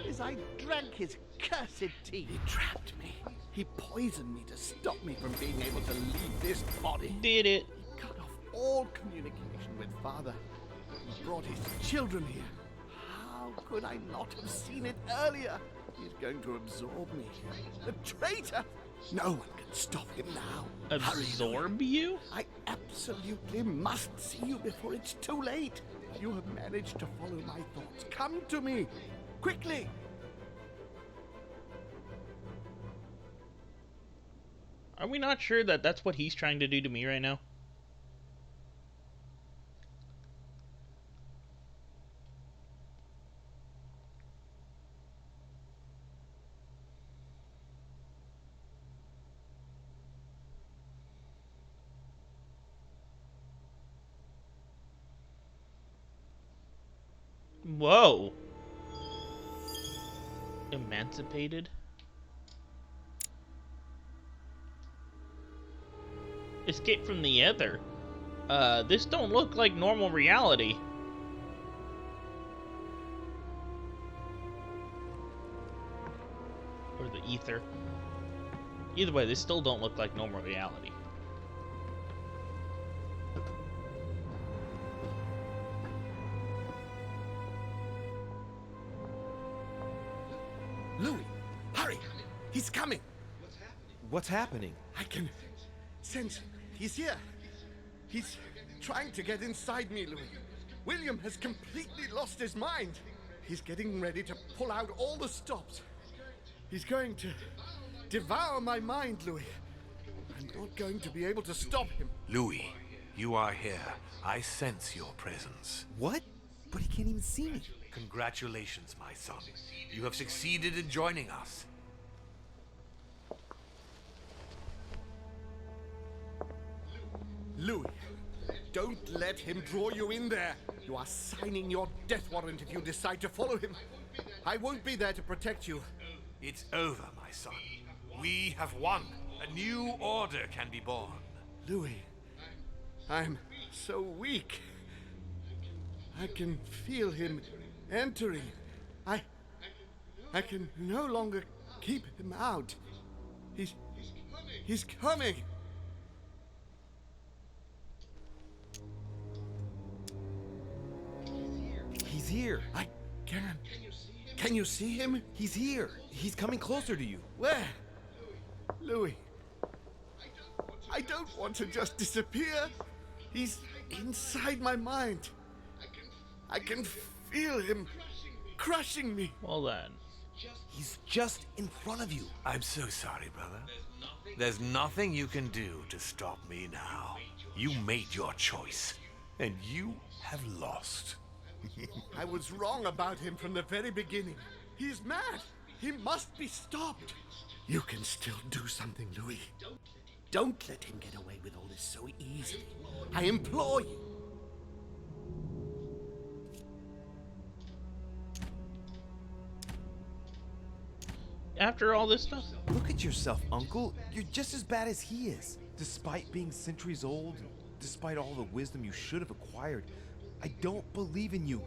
is I drank his accursed teeth. He trapped me. He poisoned me to stop me from being able to leave this body. Did it. He cut off all communication with Father. He brought his children here. How could I not have seen it earlier? He's going to absorb me. A traitor! No one can stop him now. Absorb you? I absolutely must see you before it's too late. You have managed to follow my thoughts. Come to me, quickly. Are we not sure that that's what he's trying to do to me right now? Whoa. Emancipated? Escape from the Ether. This don't look like normal reality. Or the ether. Either way, this still don't look like normal reality. Louis, hurry! He's coming! What's happening? I can sense him. He's here. He's trying to get inside me, Louis. William has completely lost his mind. He's getting ready to pull out all the stops. He's going to devour my mind, Louis. I'm not going to be able to stop him. Louis, you are here. I sense your presence. What? But he can't even see me. Congratulations, my son. You have succeeded in joining us. Louis, don't let him draw you in there. You are signing your death warrant if you decide to follow him. I won't be there to protect you. It's over, my son. We have won. A new order can be born. Louis, I'm so weak. I can feel him entering. I can no longer keep him out. He's coming. He's here. I can. Can you see him? He's here. He's coming closer to you. Where? Louis. I don't want to just disappear. He's inside my mind. I can feel him crushing me. Well then. He's just in front of you. I'm so sorry, brother. There's nothing you can do to stop me now. You made your choice, and you have lost. I was wrong about him from the very beginning. He's mad. He must be stopped. You can still do something, Louis. Don't let him get away with all this so easily. I implore you. After all this stuff? Look at yourself, Uncle. You're just as bad as he is. Despite being centuries old, despite all the wisdom you should have acquired, I don't believe in you,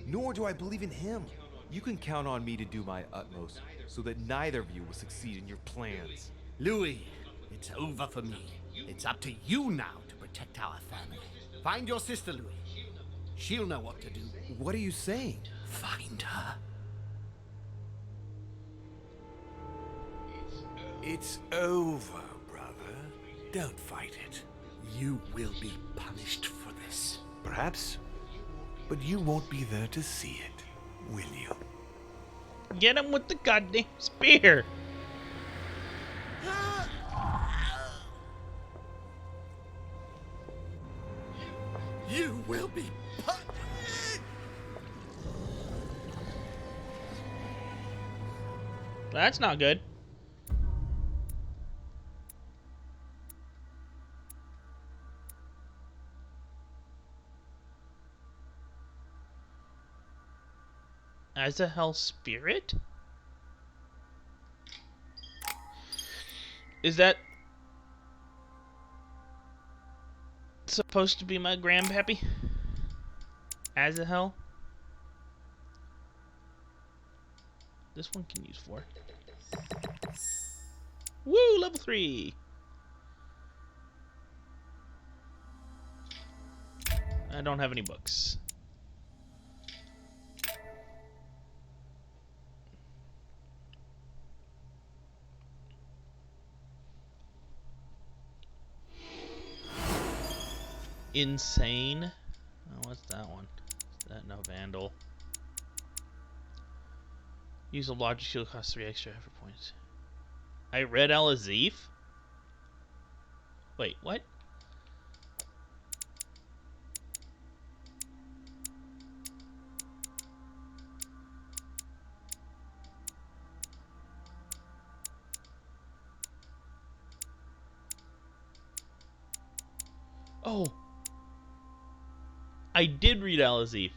nor do I believe in him. You can count on me to do my utmost so that neither of you will succeed in your plans. Louis, it's over for me. It's up to you now to protect our family. Find your sister, Louis. She'll know what to do. What are you saying? Find her. It's over, brother. Don't fight it. You will be punished for this. Perhaps, but you won't be there to see it, will you? Get him with the goddamn spear. You will be punished. That's not good. Azahel spirit? Is that supposed to be my grandpappy? Azahel? This one can use 4. Woo, level 3. I don't have any books. Insane. Oh, what's that one? Is that no Vandal? Use a logic shield, costs 3 extra effort points. I read Al-Azif? Wait, what? Oh. I did read Al-Azif.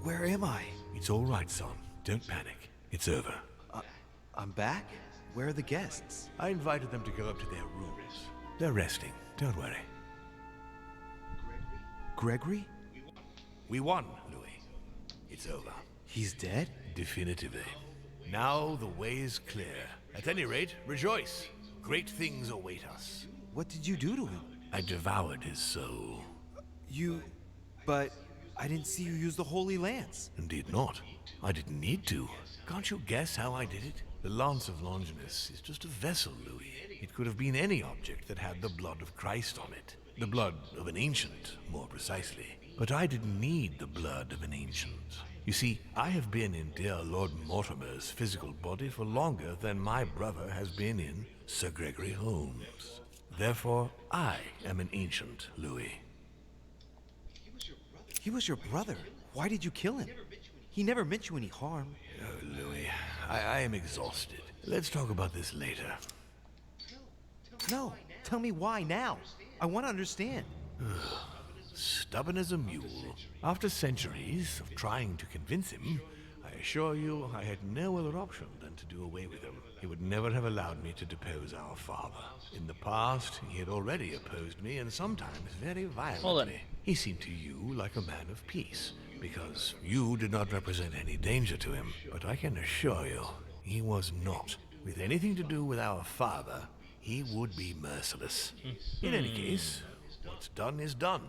Where am I? It's all right, son. Don't panic. It's over. I'm back? Where are the guests? I invited them to go up to their rooms. They're resting. Don't worry. Gregory? We won, Louis. It's over. He's dead? Definitively. Now the way is clear. At any rate, rejoice. Great things await us. What did you do to him? I devoured his soul. But I didn't see you use the Holy Lance. Indeed not. I didn't need to. Can't you guess how I did it? The Lance of Longinus is just a vessel, Louis. It could have been any object that had the blood of Christ on it. The blood of an ancient, more precisely. But I didn't need the blood of an ancient. You see, I have been in dear Lord Mortimer's physical body for longer than my brother has been in Sir Gregory Holmes. Therefore, I am an ancient, Louis. He was your brother. Why did you kill him? He never meant you any harm. Oh, Louis, I am exhausted. Let's talk about this later. No, tell me why now. I want to understand. Stubborn as a mule. After centuries of trying to convince him, I assure you I had no other option than to do away with him. He would never have allowed me to depose our father. In the past, he had already opposed me, and sometimes very violently. He seemed to you like a man of peace, because you did not represent any danger to him. But I can assure you, he was not. With anything to do with our father, he would be merciless. In any case, what's done is done.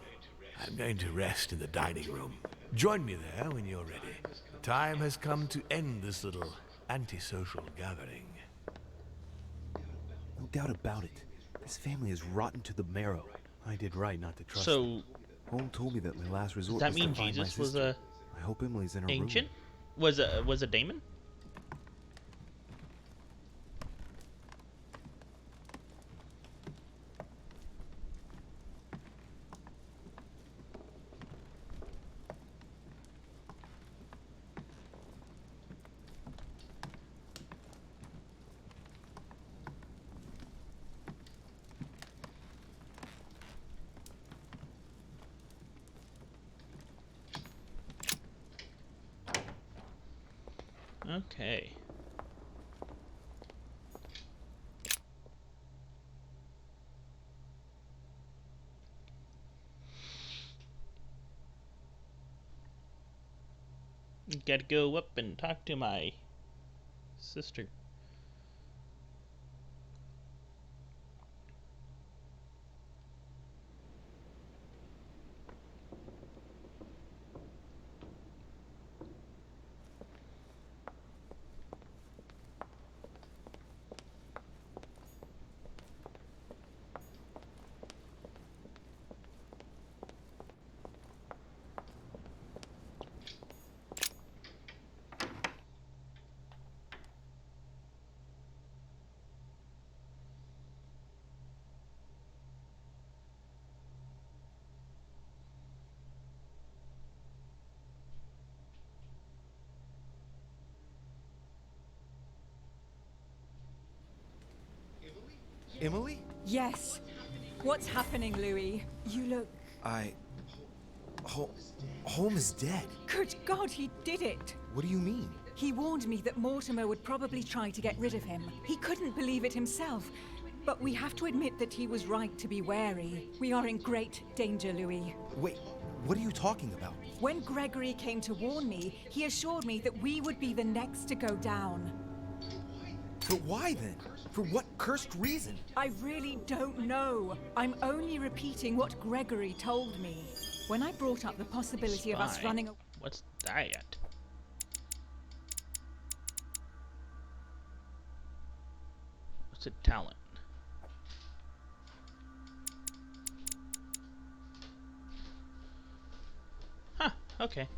I'm going to rest in the dining room. Join me there when you're ready. The time has come to end this little antisocial gathering. No doubt about it. This family is rotten to the marrow. I did right not to trust So, them. Home told me that my last resort does that was mean to find my Jesus was sister. a I hope Emily's in her ancient? room. Was a daemon? Okay. Gotta go up and talk to my sister. Emily? Yes. What's happening, Louis? You look... Holmes is dead. Good God, he did it! What do you mean? He warned me that Mortimer would probably try to get rid of him. He couldn't believe it himself. But we have to admit that he was right to be wary. We are in great danger, Louis. Wait, what are you talking about? When Gregory came to warn me, he assured me that we would be the next to go down. But why then? For what cursed reason? I really don't know. I'm only repeating what Gregory told me. When I brought up the possibility of us running away... What's that? What's a talent? Huh, okay.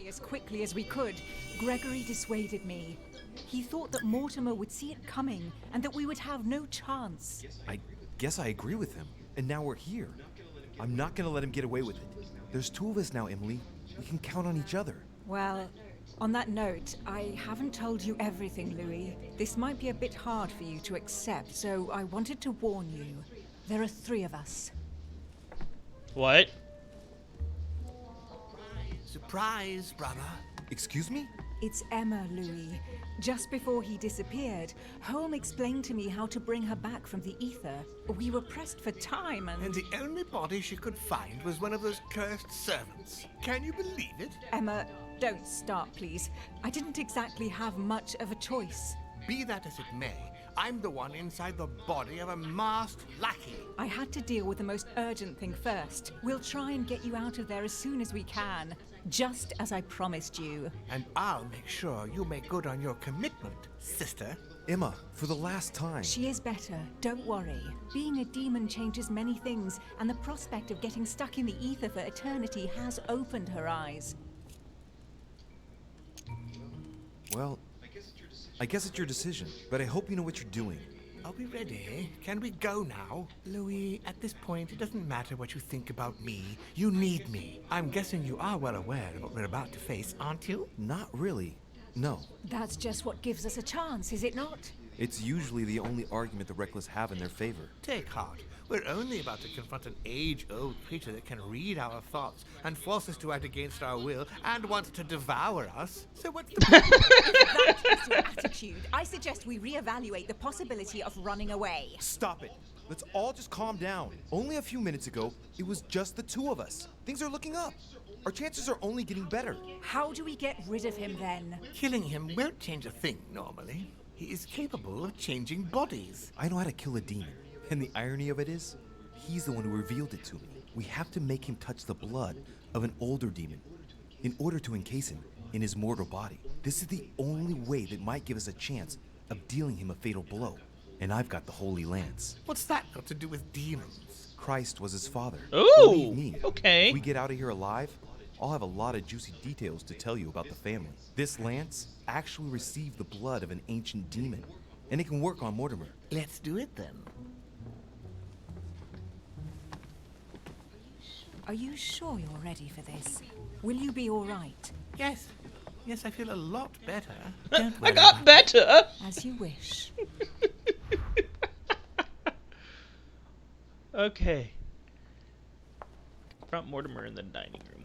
As quickly as we could, Gregory dissuaded me. He thought that Mortimer would see it coming and that we would have no chance. I guess I agree with him. And now we're here. I'm not gonna let him get away with it. There's two of us now, Emily. We can count on each other. Well, on that note, I haven't told you everything, Louis. This might be a bit hard for you to accept, so I wanted to warn you. There are 3 of us. What? Surprise, brother. Excuse me? It's Emma, Louis. Just before he disappeared, Holm explained to me how to bring her back from the ether. We were pressed for time And the only body she could find was one of those cursed servants. Can you believe it? Emma, don't start, please. I didn't exactly have much of a choice. Be that as it may, I'm the one inside the body of a masked lackey. I had to deal with the most urgent thing first. We'll try and get you out of there as soon as we can. Just as I promised you. And I'll make sure you make good on your commitment, sister. Emma, for the last time. She is better, don't worry. Being a demon changes many things, and the prospect of getting stuck in the ether for eternity has opened her eyes. Well, I guess it's your decision, but I hope you know what you're doing. Are we ready? Can we go now? Louis, at this point, it doesn't matter what you think about me. You need me. I'm guessing you are well aware of what we're about to face, aren't you? Not really. No. That's just what gives us a chance, is it not? It's usually the only argument the Reckless have in their favor. Take heart. We're only about to confront an age-old creature that can read our thoughts and force us to act against our will and wants to devour us. So what's the problem? If that is your attitude, I suggest we reevaluate the possibility of running away. Stop it. Let's all just calm down. Only a few minutes ago, it was just the 2 of us. Things are looking up. Our chances are only getting better. How do we get rid of him then? Killing him won't change a thing normally. He is capable of changing bodies. I know how to kill a demon. And the irony of it is, he's the one who revealed it to me. We have to make him touch the blood of an older demon in order to encase him in his mortal body. This is the only way that might give us a chance of dealing him a fatal blow. And I've got the Holy Lance. What's that got to do with demons? Christ was his father. Ooh, believe me, okay. If we get out of here alive, I'll have a lot of juicy details to tell you about the family. This lance actually received the blood of an ancient demon, and it can work on Mortimer. Let's do it then. Are you sure you're ready for this? Will you be all right? Yes. Yes, I feel a lot better. I got better! As you wish. Okay. Confront Mortimer in the dining room.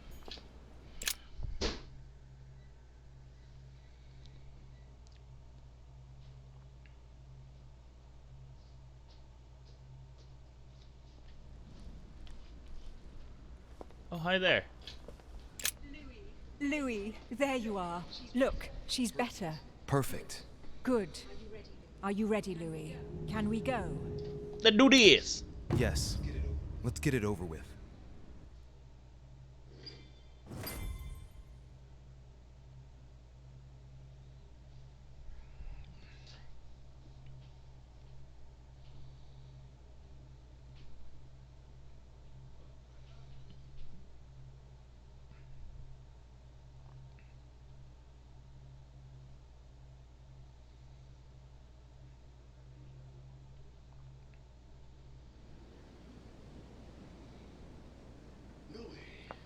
Oh, hi there. Louis, there you are. Look, she's better. Perfect. Good. Are you ready, Louis? Can we go? Let's do this. Yes. Let's get it over with.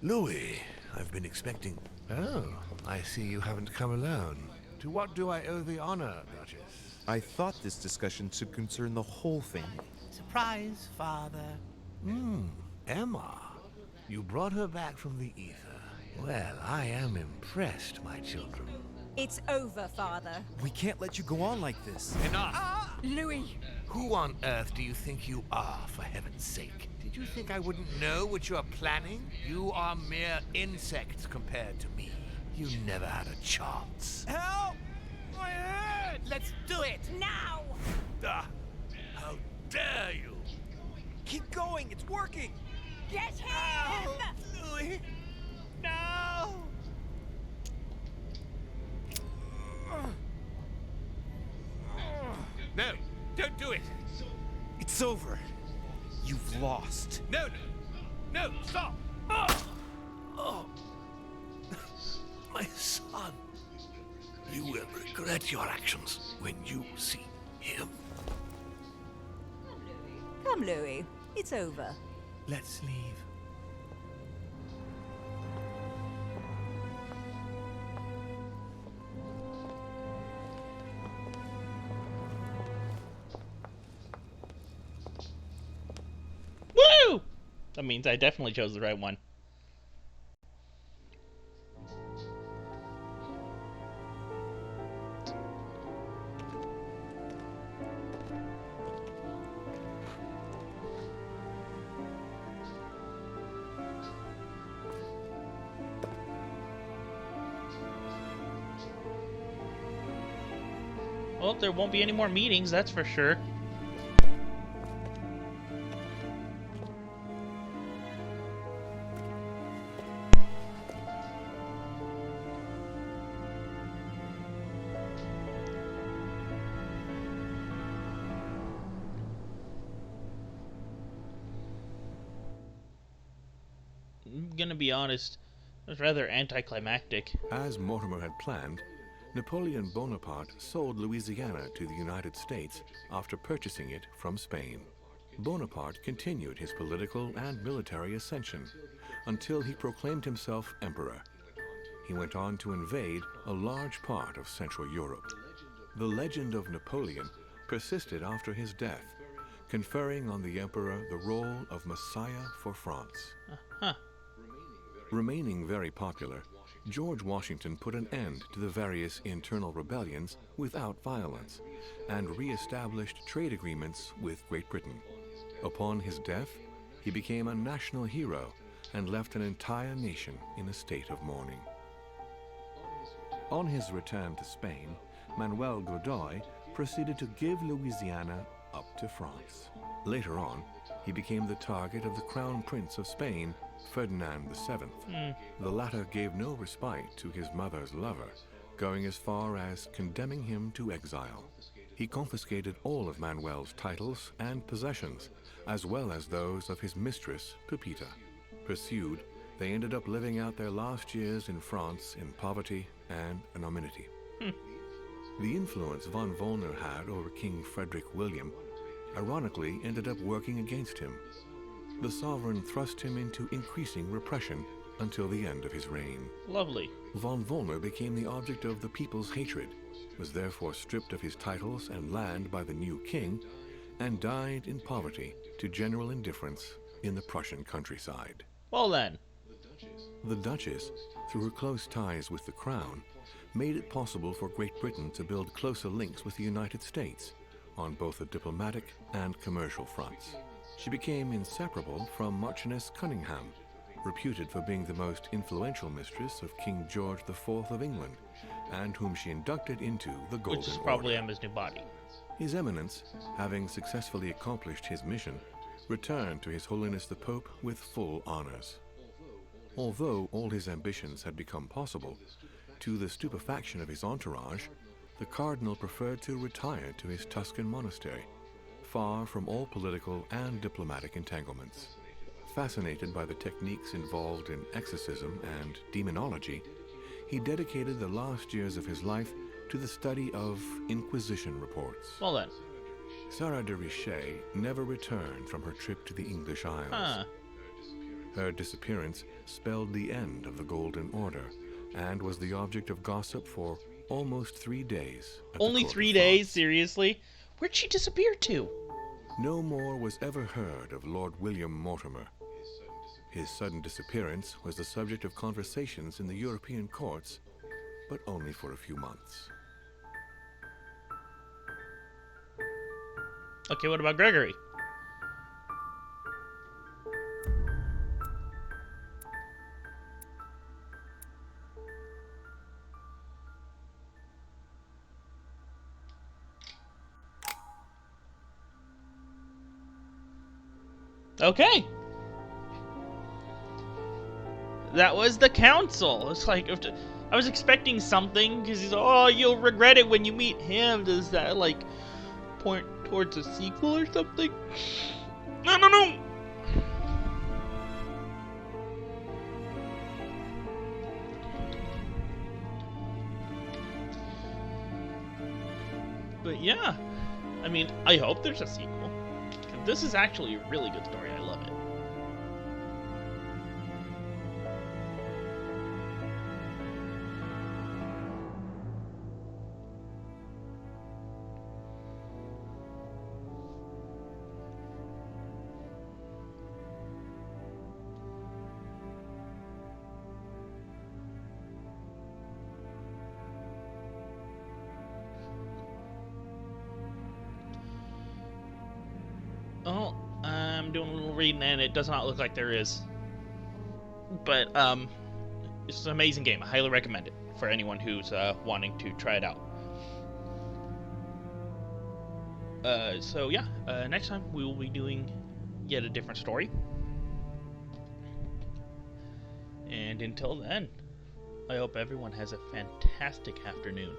Louis, I've been expecting... Oh, I see you haven't come alone. To what do I owe the honor, Duchess? I thought this discussion should concern the whole family. Surprise, Father. Emma. You brought her back from the ether. Well, I am impressed, my children. It's over, Father. We can't let you go on like this. Enough! Louis! Who on earth do you think you are, for heaven's sake? Did you think I wouldn't know what you are planning? You are mere insects compared to me. You never had a chance. Help! My head! Let's do it! Now! Ah, how dare you! Keep going, it's working! Get him! Louis! No! No, don't do it! It's over. You've lost. No, no, no, stop! Oh. My son, you will regret your actions when you see him. Come, Louis. It's over. Let's leave. Woo! That means I definitely chose the right one. Well, there won't be any more meetings, that's for sure. I'm gonna be honest, it was rather anticlimactic. As Mortimer had planned, Napoleon Bonaparte sold Louisiana to the United States after purchasing it from Spain. Bonaparte continued his political and military ascension until he proclaimed himself emperor. He went on to invade a large part of Central Europe. The legend of Napoleon persisted after his death, conferring on the emperor the role of Messiah for France. Remaining very popular, George Washington put an end to the various internal rebellions without violence and re-established trade agreements with Great Britain. Upon his death, he became a national hero and left an entire nation in a state of mourning. On his return to Spain, Manuel Godoy proceeded to give Louisiana up to France. Later on, he became the target of the Crown Prince of Spain, Ferdinand VII. The latter gave no respite to his mother's lover, going as far as condemning him to exile. He confiscated all of Manuel's titles and possessions, as well as those of his mistress, Pepita. Pursued, they ended up living out their last years in France in poverty and anonymity. The influence von Wollner had over King Frederick William ironically ended up working against him. The sovereign thrust him into increasing repression until the end of his reign. Lovely. Von Wollner became the object of the people's hatred, was therefore stripped of his titles and land by the new king, and died in poverty to general indifference in the Prussian countryside. Well then. The Duchess, through her close ties with the crown, made it possible for Great Britain to build closer links with the United States on both the diplomatic and commercial fronts. She became inseparable from Marchioness Cunningham, reputed for being the most influential mistress of King George IV of England, and whom she inducted into the Golden Order. Which is probably Emma's new body. His Eminence, having successfully accomplished his mission, returned to His Holiness the Pope with full honors. Although all his ambitions had become possible, to the stupefaction of his entourage, the Cardinal preferred to retire to his Tuscan monastery, far from all political and diplomatic entanglements. Fascinated by the techniques involved in exorcism and demonology, he dedicated the last years of his life to the study of Inquisition reports. Well then. Sarah de Richet never returned from her trip to the English Isles. Her disappearance spelled the end of the Golden Order and was the object of gossip for almost 3 days. Only 3 days? Seriously? Where'd she disappear to? No more was ever heard of Lord William Mortimer. His sudden disappearance was the subject of conversations in the European courts, but only for a few months. Okay, what about Gregory? Okay. That was the council. It's like, I was expecting something, because he's, oh, you'll regret it when you meet him. Does that, like, point towards a sequel or something? No. But yeah, I mean, I hope there's a sequel. This is actually a really good story. I love it. Oh, I'm doing a little reading and it does not look like there is. But, it's an amazing game. I highly recommend it for anyone who's wanting to try it out. So yeah, next time we will be doing yet a different story. And until then, I hope everyone has a fantastic afternoon.